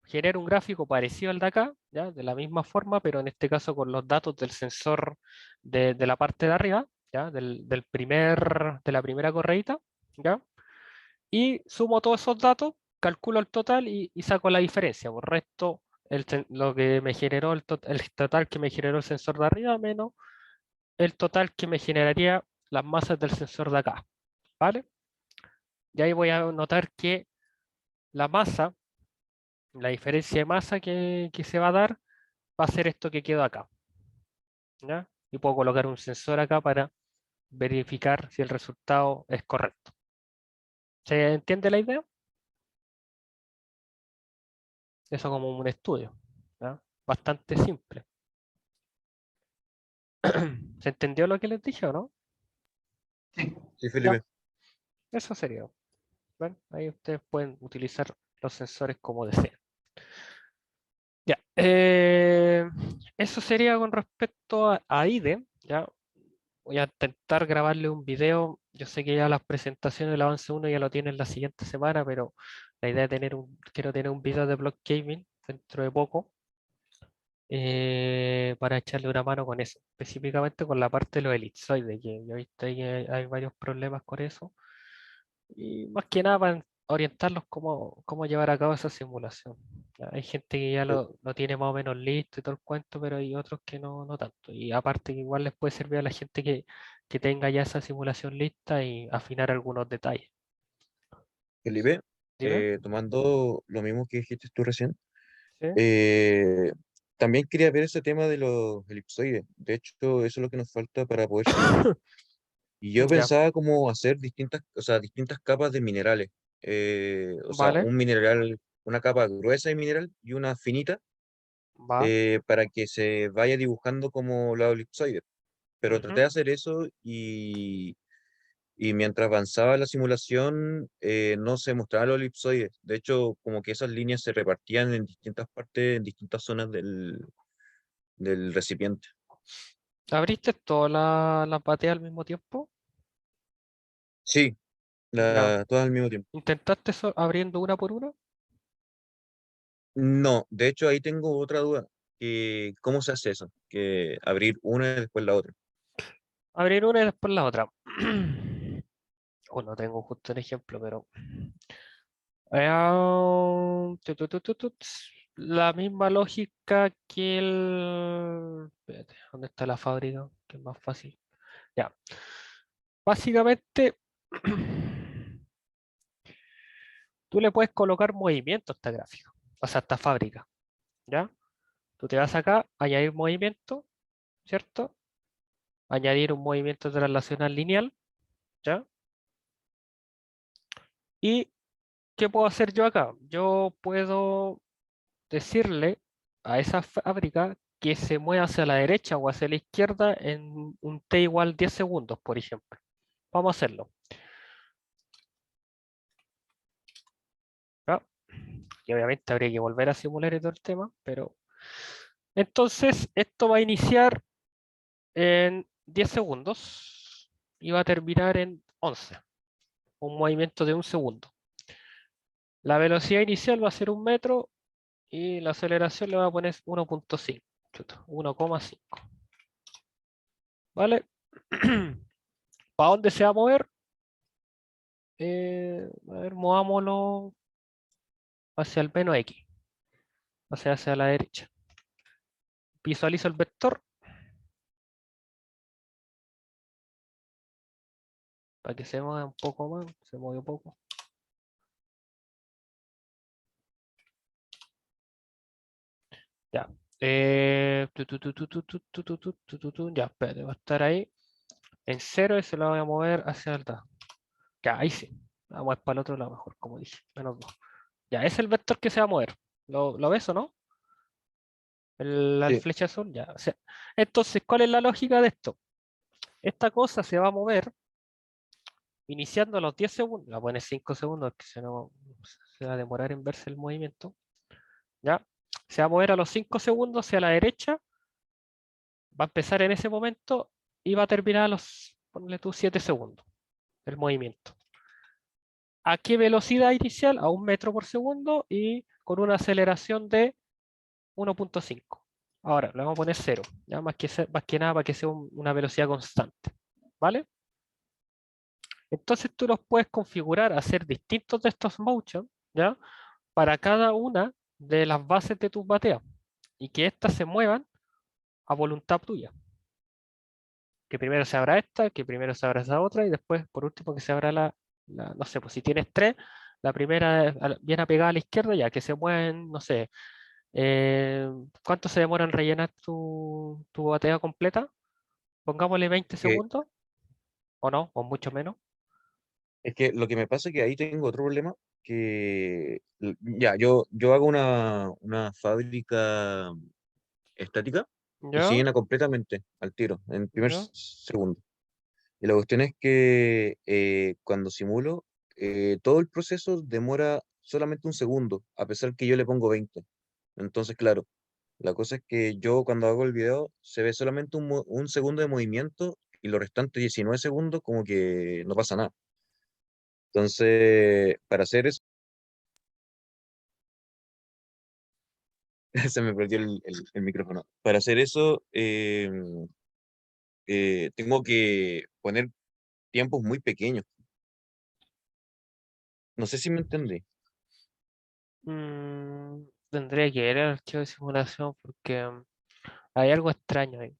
genera un gráfico parecido al de acá, ¿ya? De la misma forma, pero en este caso con los datos del sensor de la parte de arriba, ¿ya? De la primera correíta, ¿ya? Y sumo todos esos datos, calculo el total y saco la diferencia. Por resto, lo que me generó el total que me generó el sensor de arriba menos el total que me generaría las masas del sensor de acá, ¿vale? Y ahí voy a notar que la masa, la diferencia de masa que se va a dar, va a ser esto que quedó acá, ¿ya? Y puedo colocar un sensor acá para verificar si el resultado es correcto. ¿Se entiende la idea? Eso como un estudio, ¿ya? Bastante simple. ¿Se entendió lo que les dije o no? Sí. Sí, Felipe. Eso sería. Bueno, ahí ustedes pueden utilizar los sensores como deseen. Ya, eso sería con respecto a IDE. Ya, voy a intentar grabarle un video. Yo sé que ya las presentaciones del avance 1 ya lo tienen la siguiente semana, pero la idea de quiero tener un video de Block Gaming dentro de poco para echarle una mano con eso, específicamente con la parte de los elipsoides, que yo he visto ahí que hay varios problemas con eso. Y más que nada para orientarlos cómo llevar a cabo esa simulación. Ya, hay gente que ya lo tiene más o menos listo y todo el cuento, pero hay otros que no tanto. Y aparte que igual les puede servir a la gente que tenga ya esa simulación lista y afinar algunos detalles. Felipe, Dime. tomando lo mismo que dijiste tú recién, ¿Sí? eh, también quería ver ese tema de los elipsoides. De hecho, eso es lo que nos falta para poder simular. Y yo Ya, pensaba cómo hacer distintas, o sea, distintas capas de minerales. O sea, vale, un mineral, una capa gruesa de mineral y una finita, va. para que se vaya dibujando como los elipsoides. Pero traté Ujú. de hacer eso y mientras avanzaba la simulación, no se mostraban los elipsoides. De hecho, como que esas líneas se repartían en distintas partes, en distintas zonas del recipiente. ¿Abriste todas las bateas al mismo tiempo? Sí, Ya. todas al mismo tiempo. ¿Intentaste abriendo una por una? No, de hecho ahí tengo otra duda, que ¿cómo se hace eso? Que abrir una y después la otra. Abrir una y después la otra. O no tengo justo el ejemplo, pero la misma lógica que el... Espérate, ¿dónde está la fábrica? Que es más fácil. Ya. Básicamente, tú le puedes colocar movimiento a esta gráfica, o sea, a esta fábrica, ¿ya? Tú te vas acá, añadir movimiento, ¿cierto? Añadir un movimiento translacional lineal, ¿ya? ¿Y qué puedo hacer yo acá? Yo puedo decirle a esa fábrica que se mueva hacia la derecha o hacia la izquierda en un t igual 10 segundos, por ejemplo. Vamos a hacerlo. ¿Ya? Y obviamente habría que volver a simular y todo el tema, pero entonces esto va a iniciar en 10 segundos y va a terminar en 11, un movimiento de un segundo. La velocidad inicial va a ser 1 metro y la aceleración le va a poner 1.5, 1,5. ¿Vale? ¿Para dónde se va a mover? A ver, movámoslo hacia el menos X, o sea, hacia la derecha. Visualizo el vector para que se mueva un poco más, se mueve un poco. Ya. Ya, espérate, va a estar ahí en 0 y se lo voy a mover hacia el lado. Ya, ahí sí. Vamos a ir para el otro lado mejor, como dije. -2. Ya, es el vector que se va a mover. ¿Lo ves o no? La Sí, flecha azul, ya. O sea, entonces, ¿cuál es la lógica de esto? Esta cosa se va a mover iniciando a los 10 segundos. La pones 5 segundos, que si no se va a demorar en verse el movimiento. ¿Ya? Se va a mover a los 5 segundos hacia la derecha. Va a empezar en ese momento y va a terminar a los, ponle tú, 7 segundos el movimiento. ¿A qué velocidad inicial? A 1 metro por segundo y con una aceleración de 1.5. Ahora, le vamos a poner 0, ya más que nada para que sea una velocidad constante. ¿Vale? Entonces tú los puedes configurar, hacer distintos de estos motion, ¿ya? Para cada una de las bases de tus bateas y que éstas se muevan a voluntad tuya. Que primero se abra esta, que primero se abra esa otra y después, por último, que se abra no sé, pues si tienes tres, la primera viene a pegar a la izquierda ya, que se mueven, no sé, ¿cuánto se demora en rellenar tu batea completa? Pongámosle 20 Que, segundos, o no, o mucho menos. es que lo que me pasa es que ahí tengo otro problema, que ya, yo hago una fábrica estática y se ¿Ya? llena completamente al tiro, en el primer ¿Ya? segundo. Y la cuestión es que cuando simulo, todo el proceso demora solamente un segundo, a pesar que yo le pongo 20. Entonces, claro, la cosa es que yo cuando hago el video se ve solamente un segundo de movimiento y los restantes 19 segundos como que no pasa nada. Entonces, para hacer eso, se me perdió el micrófono. Para hacer eso, tengo que poner tiempos muy pequeños. No sé si me entendí. Tendría que ver el archivo de simulación porque hay algo extraño ahí.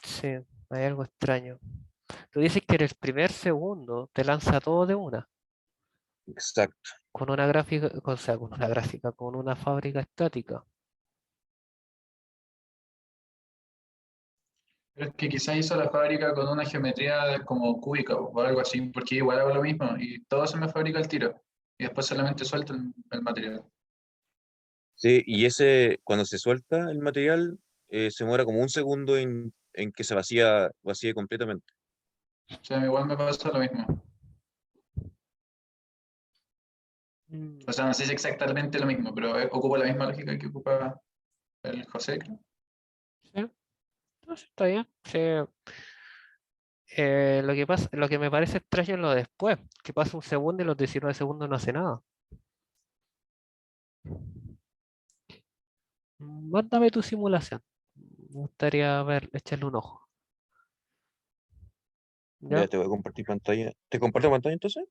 Sí, hay algo extraño. Tú dices que en el primer segundo te lanza todo de una, Exacto. con una gráfica, o sea, con una gráfica, con una fábrica estática. Pero es que quizás hizo la fábrica con una geometría como cúbica o algo así, porque igual hago lo mismo y todo se me fabrica al tiro y después solamente suelto el material. Sí, y ese, cuando se suelta el material, se demora como un segundo en que se vacíe completamente. O sea, igual me pasa lo mismo. Mm, O sea, no sé si exactamente lo mismo, pero ocupo la misma lógica que ocupa el José, creo. sí, no, sí, está bien. Sí, lo que pasa, lo que me parece extraño es lo después, que pasa un segundo y los 19 segundos no hace nada. Mándame tu simulación. Me gustaría ver, echarle un ojo. ¿Ya? Ya te voy a compartir pantalla. ¿Te comparto pantalla entonces?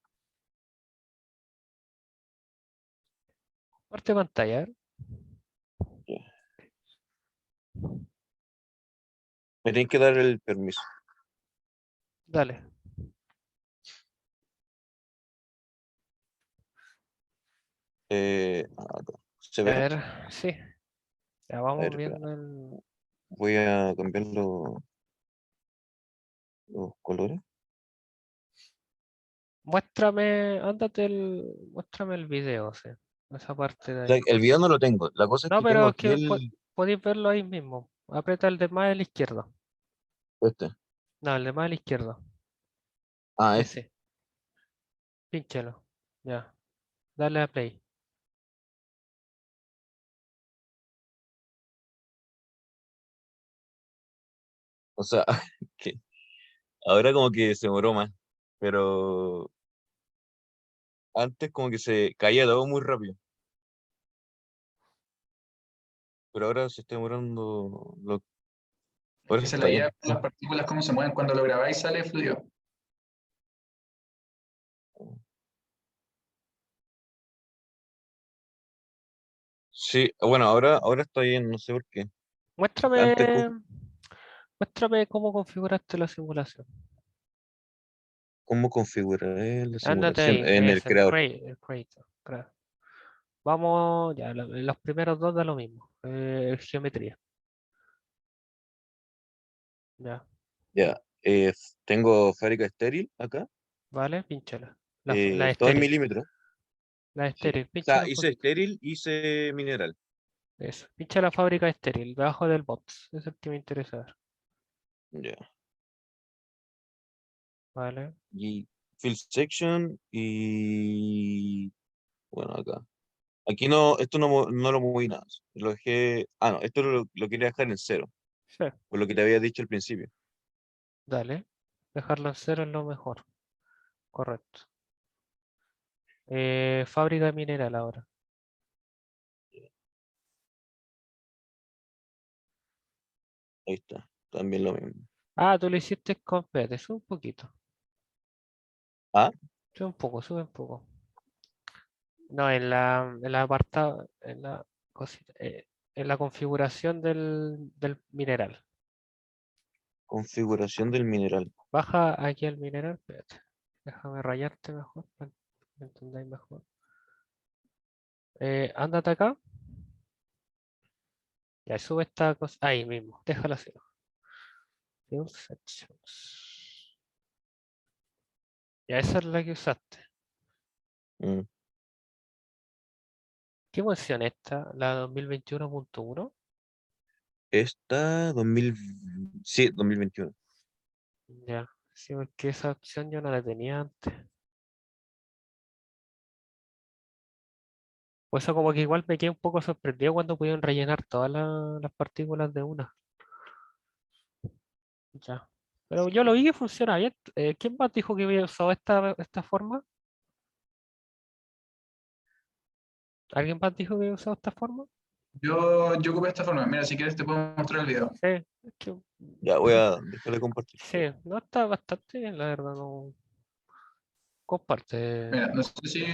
Parte pantalla, a ver. Ya. Me tienen que dar el permiso. Dale. Acá. ¿Se A ve? ver, sí, ya A vamos ver, espera. viendo el. Voy a cambiar los colores. Muéstrame el video, sí, esa parte de O sea, ahí. el video no lo tengo. La cosa es No, que pero tengo es aquí que el... podéis verlo ahí mismo. Aprieta el de más a la izquierda. Este. No, el de más a la izquierda. Ah, este. Ese. Pínchalo. Ya. Dale a play. O sea, que ahora como que se demoró más. Pero antes como que se caía todo muy rápido. Pero ahora se está demorando... Es Por que eso se la está idea bien. de las partículas, cómo se mueven cuando lo grabáis, sale fluido. Sí, bueno, ahora está bien, no sé por qué. Antes, Muéstrame, muéstrame cómo configuraste la simulación. ¿cómo configuré la Ándate simulación ahí, en el es creador? el Creator. Vamos, ya, los primeros dos da lo mismo. Geometría. Ya, Ya, tengo fábrica estéril acá, vale, pínchala. La todo en estéril, milímetros. la Sí. estéril, O sea, pínchala un hice poquito. estéril, hice mineral. Eso, pincha la fábrica estéril, debajo del box. Es el que me interesa ver. Ya. Vale. Y field section y bueno, acá. Aquí no, esto no lo moví nada. Lo dejé. Ah, no, esto lo quería dejar en cero, Sí, por lo que te había dicho al principio. dale. Dejarlo en cero es lo mejor. correcto. Fábrica mineral ahora. Ahí está, también lo mismo. Ah, tú lo hiciste con, espérate, sube un poquito. Ah, Sube un poco. No, en la apartado, en la cosita, en la configuración del mineral. configuración del mineral. Baja aquí al mineral, espérate. Déjame rayarte mejor para que entendáis mejor. Ándate acá. Ya sube esta cosa. Ahí mismo, déjala así. Field sections. Ya esa es la que usaste. Mm. ¿Qué versión es esta? ¿La 2021.1? Esta 2000, sí, 2021. Ya, sí, porque esa opción yo no la tenía antes. Por eso como que igual me quedé un poco sorprendido cuando pudieron rellenar todas las partículas de una. Ya. Pero yo lo vi que funciona bien. ¿Quién más dijo que había usado esta forma? ¿Alguien más dijo que había usado esta forma? Yo ocupé esta forma. Mira, si quieres te puedo mostrar el video. Sí, es que Ya voy a dejarle compartir. sí, no está bastante bien, la verdad, no comparte. Mira, no sé si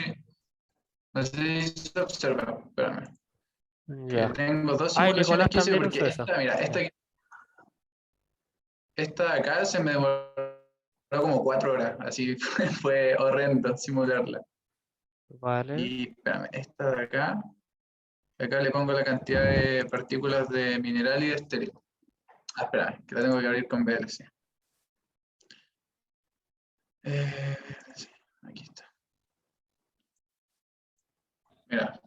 se observa. Espérame. Que Ya. tengo dos Ay, simulaciones Nicolás que hice también porque usó esa. mira, Ya. esta de acá se me demoró como 4 horas. Así fue horrendo simularla. Vale. Y espérame, esta de acá le pongo la cantidad de partículas de mineral y de estéril. Ah, espérame, que la tengo que abrir con VLC. Sí, aquí está. Mira,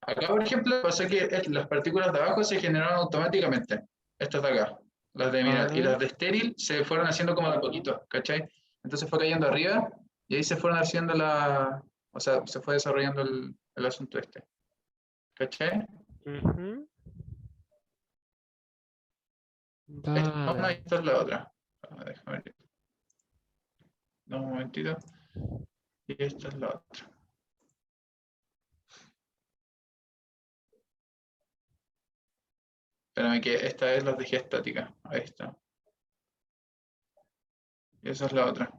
acá por ejemplo pasó que las partículas de abajo se generaron automáticamente. Estas de acá, las de mineral. Y Vale. las de estéril se fueron haciendo como de a poquito, ¿cachai? Entonces fue cayendo arriba y ahí se fueron haciendo o sea, se fue desarrollando el asunto este. ¿Cachai? Ujú. Esta es una y Vale. esta es la otra. Déjame ver. Dame un momentito. Y esta es la otra. Espérame que esta es la dejé estática. Ahí está. Y esa es la otra.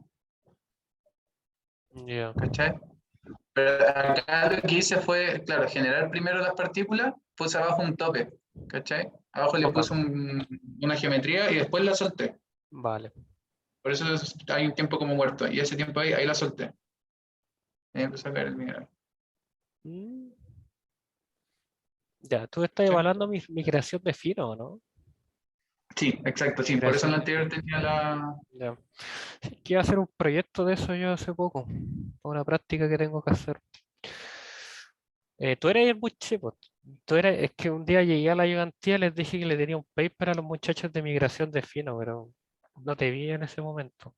Ya. ¿Cachai? Pero acá lo que hice fue, claro, generar primero las partículas, puse abajo un tope, ¿cachai? Abajo le Opa. puse una geometría y después la solté. Vale. Por eso hay un tiempo como muerto. Y ese tiempo ahí la solté. Ahí empezó a caer el mineral. Mm. Ya, tú estás ¿Cachai? evaluando mi creación de fino, ¿no? Sí, exacto, Mi sí. Por eso en creación la de anterior fino. tenía la. Ya. Sí, quiero hacer un proyecto de eso yo hace poco. Una práctica que tengo que hacer. Tú eres muy chico. Es que un día llegué a la ayudantía y les dije que le tenía un paper a los muchachos de migración de fino, pero no te vi en ese momento.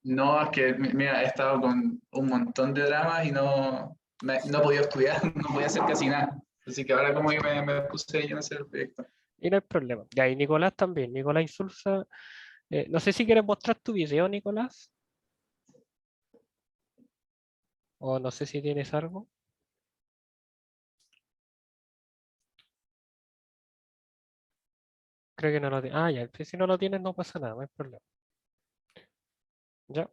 No, es que, mira, he estado con un montón de dramas y no podía estudiar, no podía hacer casi nada. Así que ahora como que me puse ahí a hacer el proyecto. Y no hay problema. Ya, y Nicolás también. Nicolás Insulza. No sé si quieres mostrar tu video, Nicolás. O no sé si tienes algo. Creo que no lo tienes. Ah, ya. Si no lo tienes, no pasa nada, no hay problema. Ya.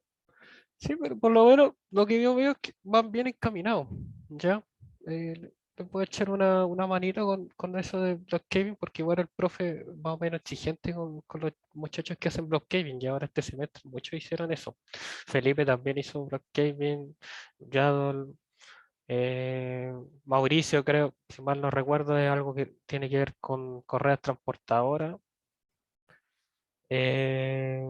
Sí, pero por lo menos lo que yo veo es que van bien encaminados. Ya. Le puedo echar una manita con eso de block caving, porque igual el profe más o menos exigente con los muchachos que hacen block caving, y ahora este semestre muchos hicieron eso. Felipe también hizo block caving, Yadol, Mauricio, creo, si mal no recuerdo, es algo que tiene que ver con correas transportadoras. eh,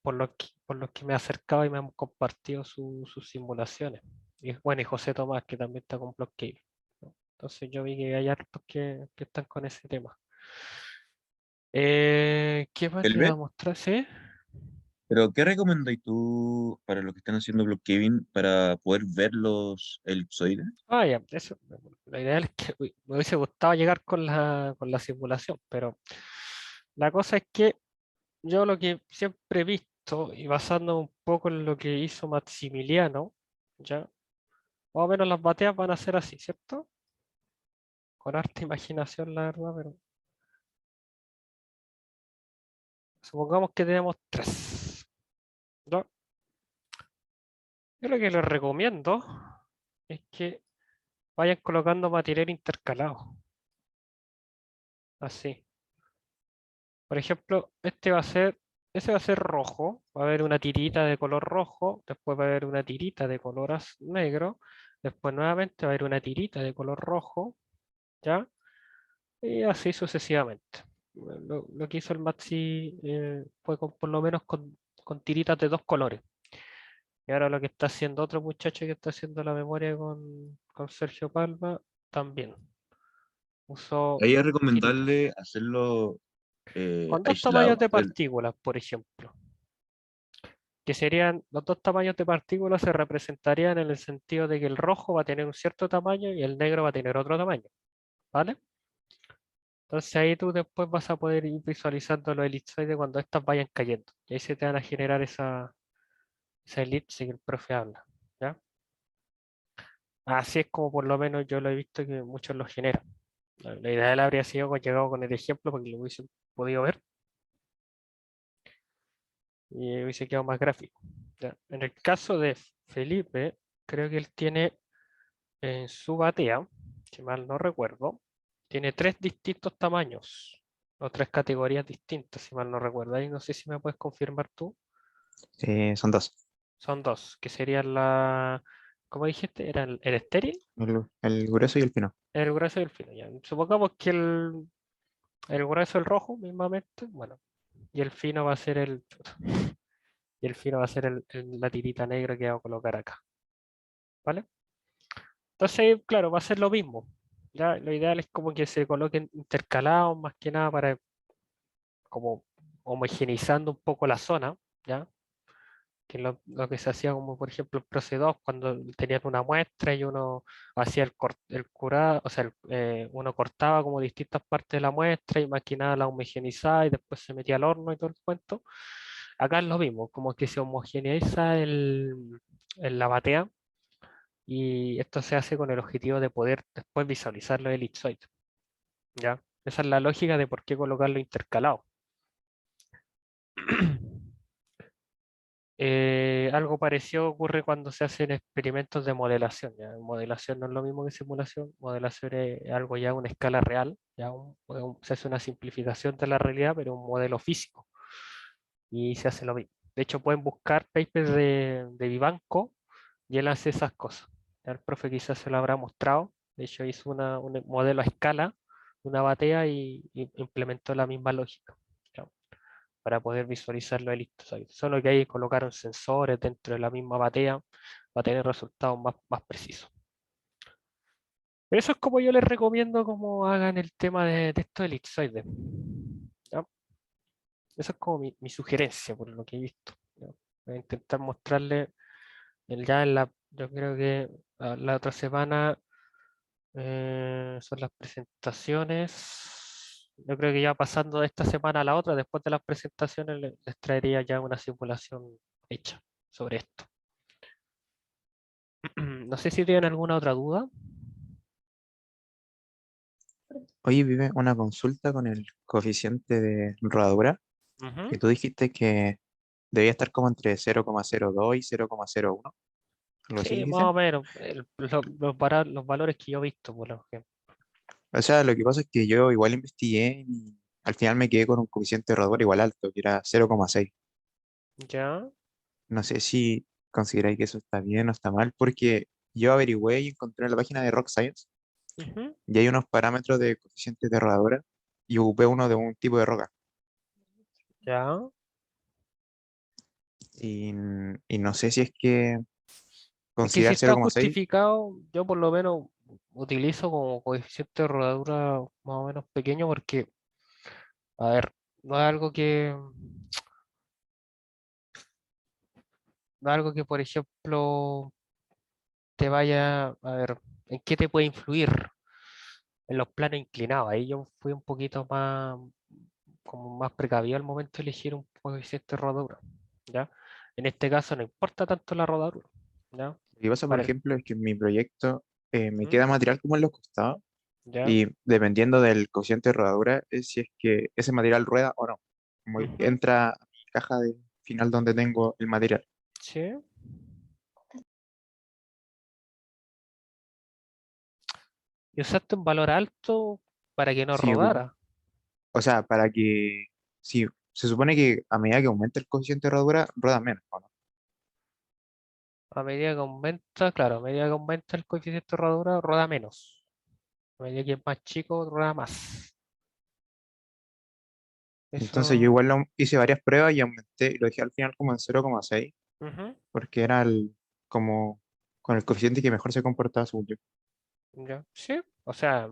por los que me he acercado y me han compartido sus simulaciones. Y bueno, y José Tomás, que también está con Blockcave, ¿no? Entonces yo vi que hay hartos que están con ese tema. ¿Qué más le iba a Elbe, mostrar? ¿Sí? pero ¿qué recomendáis tú para los que están haciendo block caving para poder ver los elipsoides? Ah, ya, eso. La idea es que me hubiese gustado llegar con la simulación, pero la cosa es que yo lo que siempre he visto esto y basando un poco en lo que hizo Maximiliano, ya, más o menos las bateas van a ser así, ¿cierto? Con harta imaginación, la verdad, pero supongamos que tenemos tres. ¿Ya? Yo lo que les recomiendo es que vayan colocando material intercalado. Así. Por ejemplo, ese va a ser rojo, va a haber una tirita de color rojo, después va a haber una tirita de color negro, después nuevamente va a haber una tirita de color rojo, ¿ya? Y así sucesivamente. Lo que hizo el Maxi fue por lo menos con tiritas de dos colores. Y ahora lo que está haciendo otro muchacho que está haciendo la memoria con Sergio Palma, también. Usó Ahí es tiritas. recomendable hacerlo Con dos tamaños aislado. de partículas, por ejemplo. Que serían los dos tamaños de partículas se representarían en el sentido de que el rojo va a tener un cierto tamaño y el negro va a tener otro tamaño, ¿vale? Entonces ahí tú después vas a poder ir visualizando los elipsoides cuando estas vayan cayendo. Y ahí se te van a generar esa elipse que el profe habla, ¿ya? Así es como por lo menos yo lo he visto que muchos lo generan. La idea habría sido llegado con el ejemplo para que lo hubiesen podido ver y hubiese quedado más gráfico. ¿Ya? En el caso de Felipe, creo que él tiene en su batea, si mal no recuerdo, tiene tres distintos tamaños o tres categorías distintas, si mal no recuerdo. Ahí no sé si me puedes confirmar tú. Son dos. Son dos, que serían ¿cómo dijiste? ¿Era el estéril? El grueso y el fino. El grueso y el fino. Ya. Supongamos que el grueso el rojo, mismamente, bueno, y el fino va a ser y el fino va a ser la tirita negra que voy a colocar acá. ¿Vale? Entonces, claro, va a ser lo mismo. Ya, lo ideal es como que se coloquen intercalados más que nada para como homogeneizando un poco la zona, ¿ya? Que lo que se hacía como por ejemplo el Proce 2 cuando tenían una muestra y uno hacía el curado, o sea, uno cortaba como distintas partes de la muestra y más que nada la homogeneizaba y después se metía al horno y todo el cuento. Acá es lo mismo, como que se homogeneiza la batea y esto se hace con el objetivo de poder después visualizar los elipsoides, ¿ya? Esa es la lógica de por qué colocarlo intercalado. Algo parecido ocurre cuando se hacen experimentos de modelación. ¿Ya? Modelación no es lo mismo que simulación. Modelación es algo ya a una escala real. ¿Ya? Se hace una simplificación de la realidad, pero un modelo físico. Y se hace lo mismo. De hecho, pueden buscar papers de Vivanco y él hace esas cosas. ¿Ya? El profe quizás se lo habrá mostrado. De hecho, hizo un modelo a escala, una batea y implementó la misma lógica. ¿Ya? Para poder visualizar los elipsoides. Solo que ahí colocaron sensores dentro de la misma batea para tener resultados más precisos. Pero eso es como yo les recomiendo cómo hagan el tema de estos elipsoides. ¿Ya? Esa es como mi sugerencia por lo que he visto. ¿Ya? Voy a intentar mostrarle yo creo que la otra semana son las presentaciones. Yo creo que ya pasando de esta semana a la otra, después de las presentaciones, les traería ya una simulación hecha sobre esto. No sé si tienen alguna otra duda. Oye, vive una consulta con el coeficiente de rodadura, Ujú. que tú dijiste que debía estar como entre 0,02 y 0,01. Algo así Sí, más dijiste. o menos. Los valores que yo he visto, por ejemplo. O sea, lo que pasa es que yo igual investigué y al final me quedé con un coeficiente de rodadura igual alto, que era 0,6. ¿Ya? No sé si consideráis que eso está bien o está mal, porque yo averigüé y encontré en la página de Rock Science Ujú. y hay unos parámetros de coeficientes de rodadura y ocupé uno de un tipo de roca. ¿Ya? Y no sé si es que Es que si considerar está 0,6. justificado, yo por lo menos utilizo como coeficiente de rodadura más o menos pequeño porque, a ver, no es algo que, no es algo que, por ejemplo, te vaya, a ver, ¿en qué te puede influir? En los planos inclinados. Ahí yo fui un poquito más, como más precavido al momento de elegir un coeficiente de rodadura. ¿ya? En este caso no importa tanto la rodadura, ¿ya? Lo que pasa, por Para el- ejemplo, es que en mi proyecto me ¿Mm? queda material como en los costados ¿Ya? y dependiendo del cociente de rodadura es si es que ese material rueda o no. Como que Ujú. entra a mi caja de final donde tengo el material. Sí. Y usaste un valor alto para que no Sí, rodara. o sea, para que, sí, se supone que a medida que aumenta el cociente de rodadura, rueda menos, ¿o no? A medida que aumenta, claro, a medida que aumenta el coeficiente de rodadura, rueda menos. A medida que es más chico, rueda más. Entonces yo Eso. igual hice varias pruebas y aumenté, y lo dejé al final como en 0,6 Ujú. porque era como con el coeficiente que mejor se comportaba según yo. Ya. Sí. O sea,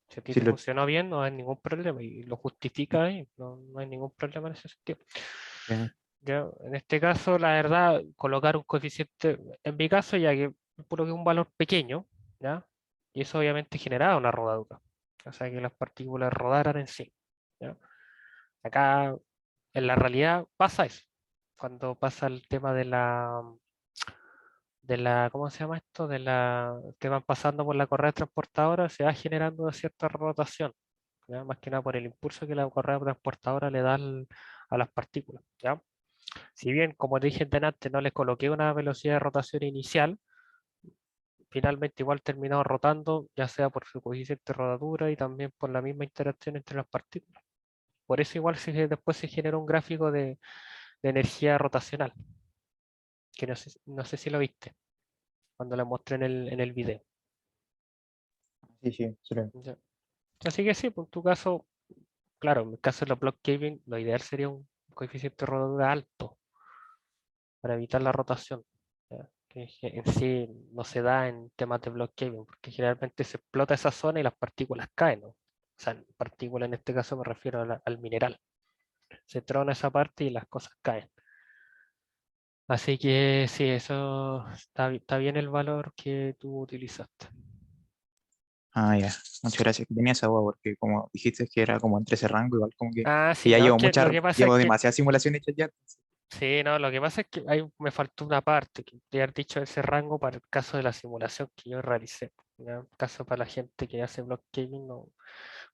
si a ti Sí, te funcionó bien, no hay ningún problema. Y lo justifica ahí. No, no hay ningún problema en ese sentido. eh, Ya, en este caso, la verdad, colocar un coeficiente, en mi caso, ya que puro que un valor pequeño, ¿ya? Y eso obviamente generaba una rodadura, o sea, que las partículas rodaran en sí, ¿ya? Acá, en la realidad, pasa eso. Cuando pasa el tema ¿cómo se llama esto? Que van pasando por la correa transportadora, se va generando una cierta rotación, ¿ya? Más que nada por el impulso que la correa transportadora le da a las partículas, ¿ya? Si bien, como te dije antes, no les coloqué una velocidad de rotación inicial, finalmente igual terminó rotando, ya sea por su coeficiente de rodadura y también por la misma interacción entre las partículas. Por eso igual después se genera un gráfico de energía rotacional, que no sé si lo viste cuando lo mostré en el video. sí, sí, sí. Ya. Así que sí, pues en tu caso, claro, en el caso de los block caving, lo ideal sería un coeficiente de rodadura alto para evitar la rotación, ¿ya? Que en sí no se da en temas de block caving, porque generalmente se explota esa zona y las partículas caen, ¿no? O sea, partículas en este caso me refiero al mineral. Se trona esa parte y las cosas caen. Así que sí, eso está bien el valor que tú utilizaste. Ah, ya, muchas gracias. Tenía esa duda porque como dijiste que era como entre ese rango, igual como Ah, que sí, ya no, es llevo que lo muchas, que pasa es llevo que, demasiadas simulaciones hechas ya. sí, no, lo que pasa es que ahí me faltó una parte, que te haber dicho ese rango para el caso de la simulación que yo realicé. ¿Ya? En caso para la gente que hace block caving, no,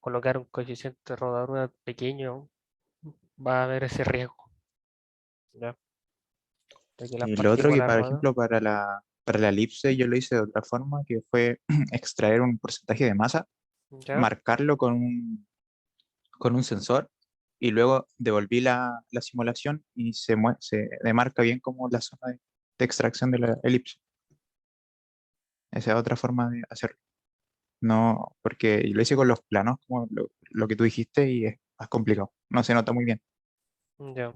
colocar un coeficiente de rodadura pequeño, va a haber ese riesgo, ¿ya? De que las Y lo otro que, partículas por rodan. ejemplo, para la elipse yo lo hice de otra forma, que fue extraer un porcentaje de masa, ¿Ya? marcarlo con un sensor y luego devolví la simulación y se demarca bien como la zona de extracción de la elipse. Esa es otra forma de hacerlo. No, porque yo lo hice con los planos, como lo que tú dijiste, y es más complicado. No se nota muy bien. Ya.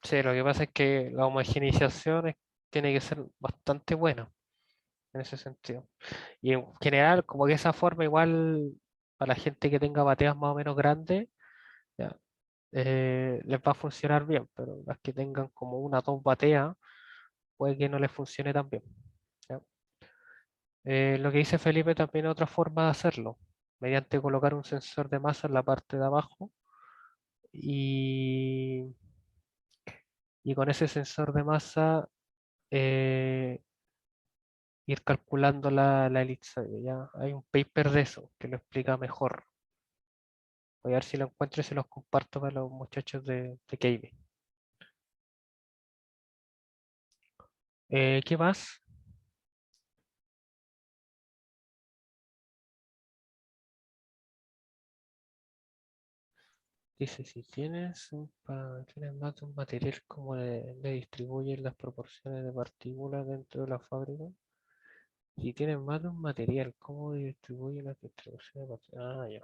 Sí, lo que pasa es que la homogeneización tiene que ser bastante buena en ese sentido. Y en general, como que esa forma igual para la gente que tenga bateas más o menos grandes, ya, les va a funcionar bien, pero las que tengan como una o dos bateas, puede que no les funcione tan bien. ¿Ya? Lo que dice Felipe también es otra forma de hacerlo, mediante colocar un sensor de masa en la parte de abajo y, y con ese sensor de masa eh, ir calculando la elipse. ¿Ya? Hay un paper de eso que lo explica mejor. Voy a ver si lo encuentro y se los comparto para los muchachos de KB. ¿Qué más? Dice, si tienes más de un material, ¿cómo le distribuyen las proporciones de partículas dentro de la fábrica? Si tienes más de un material, ¿cómo distribuyen las distribuciones de partículas? Ah, ya.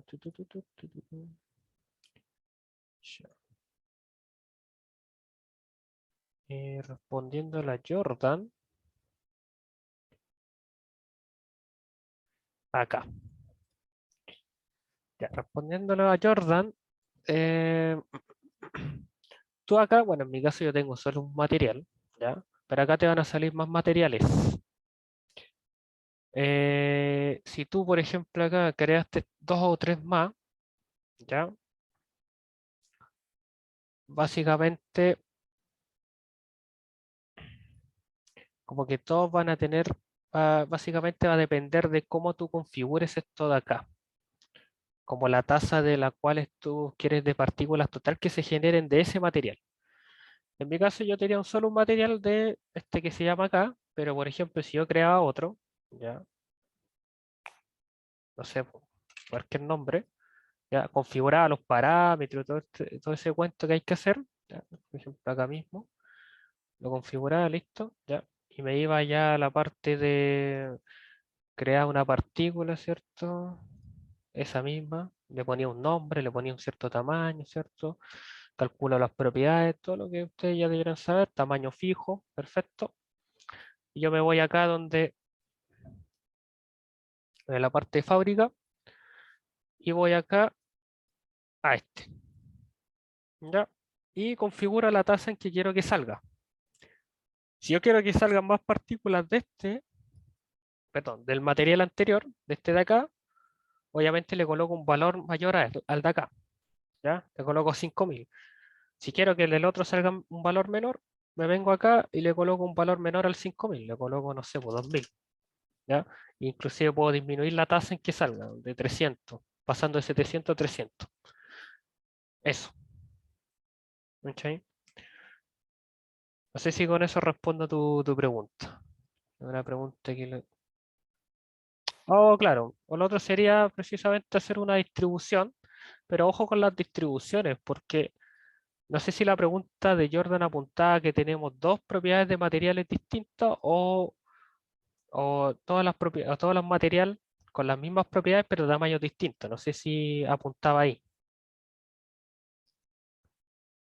Tu. Ya. Respondiendo a la Jordan, acá. Ya, respondiéndole a Jordan, eh, tú acá, bueno, en mi caso yo tengo solo un material, ¿ya? Pero acá te van a salir más materiales. Si tú, por ejemplo, acá creaste dos o tres más, ¿ya? Básicamente, como que todos van a tener, básicamente va a depender de cómo tú configures esto de acá, como la tasa de la cual tú quieres de partículas total que se generen de ese material. En mi caso yo tenía solo un material de este que se llama acá, pero por ejemplo si yo creaba otro, ya, no sé, cualquier nombre, ya configuraba los parámetros, todo ese cuento que hay que hacer, ya, por ejemplo acá mismo, lo configuraba, listo, ya, y me iba ya a la parte de crear una partícula, ¿cierto? Esa misma, le ponía un nombre, le ponía un cierto tamaño, ¿cierto? Calculo las propiedades, todo lo que ustedes ya deberían saber, tamaño fijo, perfecto. Y yo me voy acá donde, en la parte de fábrica, y voy acá a este, ¿ya? Y configuro la tasa en que quiero que salga. Si yo quiero que salgan más partículas de este, perdón, del material anterior, de este de acá, obviamente le coloco un valor mayor al de acá, ¿ya? Le coloco 5000. Si quiero que el del otro salga un valor menor, me vengo acá y le coloco un valor menor al 5000, le coloco, no sé, pues 2000, ¿ya? Inclusive puedo disminuir la tasa en que salga, de 300, pasando de 700 a 300. Eso, ¿cachai? No sé si con eso respondo a tu pregunta. Una pregunta que Oh, claro. O lo otro sería precisamente hacer una distribución, pero ojo con las distribuciones, porque no sé si la pregunta de Jordan apuntaba que tenemos dos propiedades de materiales distintas o todas las propiedades, todos los materiales con las mismas propiedades pero de tamaños distintos. No sé si apuntaba ahí,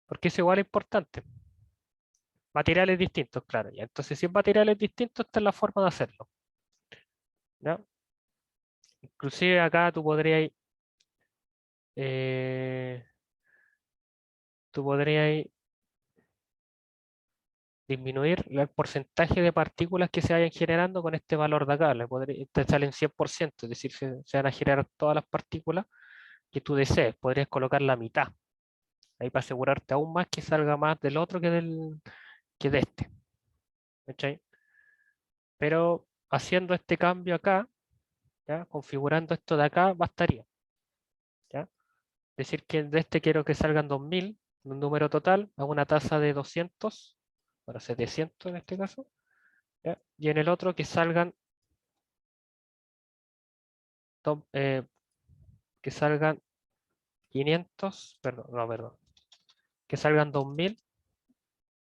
porque es igual importante. Materiales distintos, claro. Ya. Entonces, si es materiales distintos, esta es la forma de hacerlo. ¿Ya? Inclusive acá eh, tú podrías disminuir el porcentaje de partículas que se vayan generando con este valor de acá. Te salen 100%, es decir, se van a generar todas las partículas que tú desees. Podrías colocar la mitad, ahí para asegurarte aún más que salga más del otro que de este. ¿Cachai? Pero haciendo este cambio acá, ¿ya? Configurando esto de acá, bastaría. ¿Ya? Decir que de este quiero que salgan 2000, un número total, a una tasa de 200, bueno, 700 en este caso, ¿ya? Y en el otro que salgan eh, que salgan 500, perdón, no, perdón, que salgan 2000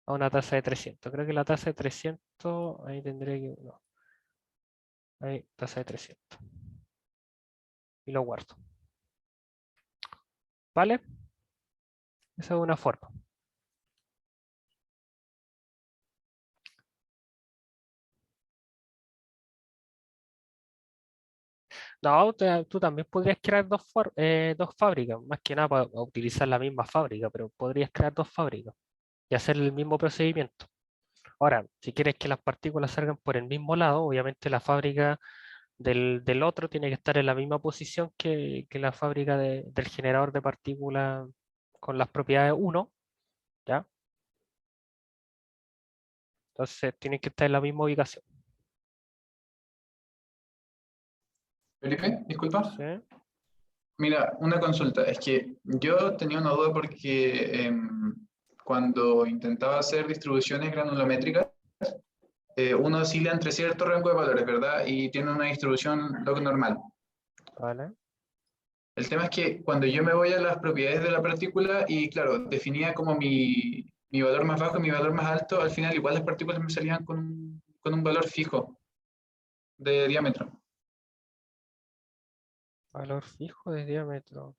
a una tasa de 300. Creo que la tasa de 300, ahí tendré que, no, ahí, tasa de 300. Y lo guardo. ¿Vale? Esa es una forma. No, tú también podrías crear dos fábricas, más que nada para utilizar la misma fábrica, pero podrías crear dos fábricas y hacer el mismo procedimiento. Ahora, si quieres que las partículas salgan por el mismo lado, obviamente la fábrica del otro tiene que estar en la misma posición que la fábrica del generador de partículas con las propiedades 1, ¿ya? Entonces tienen que estar en la misma ubicación. Felipe, disculpa. ¿Sí? Mira, una consulta. Es que yo tenía una duda porque cuando intentaba hacer distribuciones granulométricas, uno oscila entre cierto rango de valores, ¿verdad? Y tiene una distribución log normal. ¿Vale? El tema es que cuando yo me voy a las propiedades de la partícula y, claro, definía como mi valor más bajo y mi valor más alto, al final igual las partículas me salían con un valor fijo de diámetro. Valor fijo de diámetro.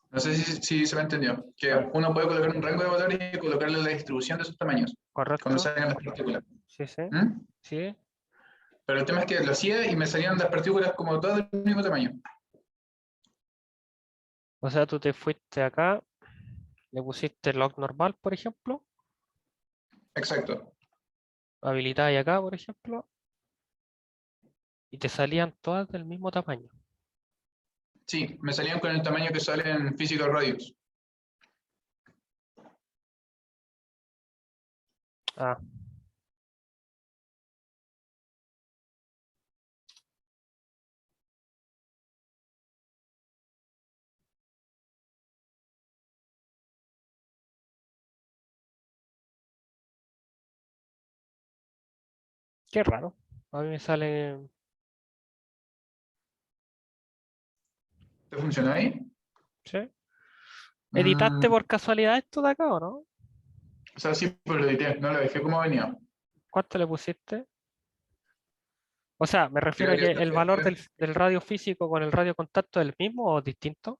No sé si se me entendió. Que Ah, uno puede colocar un rango de valores y colocarle la distribución de sus tamaños cuando ¿correcto? salgan las partículas. Sí, sí. ¿Mm? Sí. Pero el tema es que lo hacía y me salían las partículas como todas del mismo tamaño. O sea, tú te fuiste acá, le pusiste log normal, por ejemplo, Exacto. habilitáis acá, por ejemplo, y te salían todas del mismo tamaño. Sí, me salían con el tamaño que sale en Physical Radius. Ah, qué raro. A mí me sale. ¿Te funciona ahí? ¿Sí? ¿Editaste Mm, por casualidad esto de acá o no? o sea, sí, pero lo edité, no lo dejé como venía. ¿Cuánto le pusiste? O sea, me refiero Creo a que que el valor del radio físico con el radio contacto es el mismo o distinto.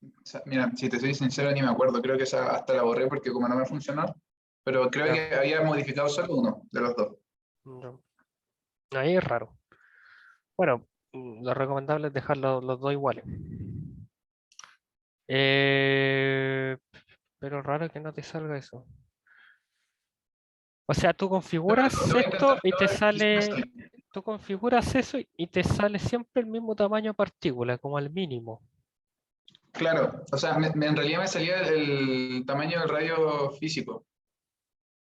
o sea, mira, si te soy sincero, ni me acuerdo. Creo que esa hasta la borré porque como no me funcionó. Pero creo Ya, que había modificado solo uno de los dos. no. Ahí es raro. Bueno, lo recomendable es dejar los dos iguales. Eh, pero raro que no te salga eso. O sea, tú Lo configuras voy a intentar esto y te ahora y sí me sale, sale. tú configuras eso y te sale siempre el mismo tamaño de partícula, como al mínimo. Claro, o sea, en realidad me salía el tamaño del radio físico.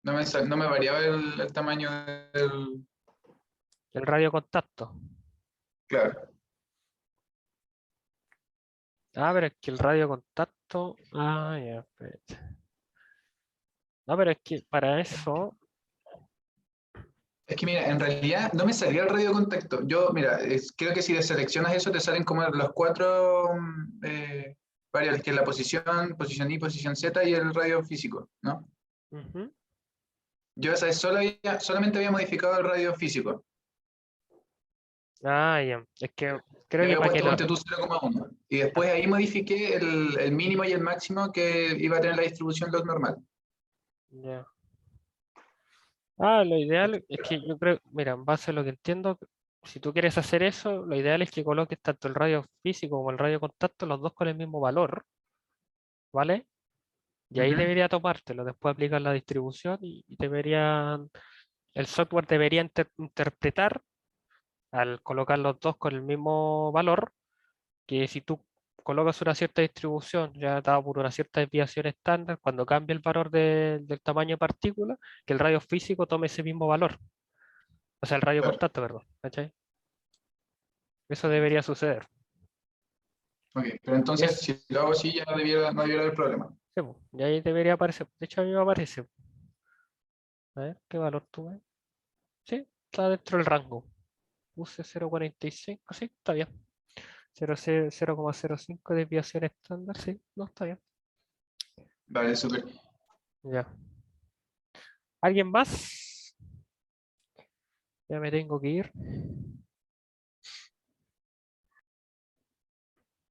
No me variaba el tamaño del... El radio contacto. Claro. Ah, pero es que el radio contacto. Ah, ya, espérate. No, pero es que para eso. Es que mira, en realidad no me salía el radio contacto. Yo, mira, creo que si deseleccionas eso te salen como los cuatro variables, que es la posición, posición Y, posición Z y el radio físico, ¿no? Ujú. Yo esa vez solamente había modificado el radio físico. Ah, ya. Es que Le creo que había para que puesto, lo. ponte tú 0,1. Y después ahí modifiqué el mínimo y el máximo que iba a tener la distribución log normal. Ya. Ah, lo ideal es que yo creo, mira, en base a lo que entiendo, si tú quieres hacer eso, lo ideal es que coloques tanto el radio físico como el radio contacto, los dos con el mismo valor, ¿vale? Y ahí Ujú. debería tomártelo. Después aplicas la distribución y deberían, el software debería interpretar al colocar los dos con el mismo valor, que si tú colocas una cierta distribución, ya dado por una cierta desviación estándar, cuando cambie el valor del tamaño de partícula, que el radio físico tome ese mismo valor. O sea, el radio Claro. contacto, perdón. ¿Cachai? Eso debería suceder. Ok, pero entonces Es, si lo hago así ya no debiera haber problema. sí, po, y ahí debería aparecer. De hecho, a mí me aparece. A ver, ¿qué valor tuve? Sí, está dentro del rango. Puse 0,45, sí, está bien. 0,05 desviación estándar, sí, no, está bien. Vale, súper. Ya. ¿Alguien más? Ya me tengo que ir.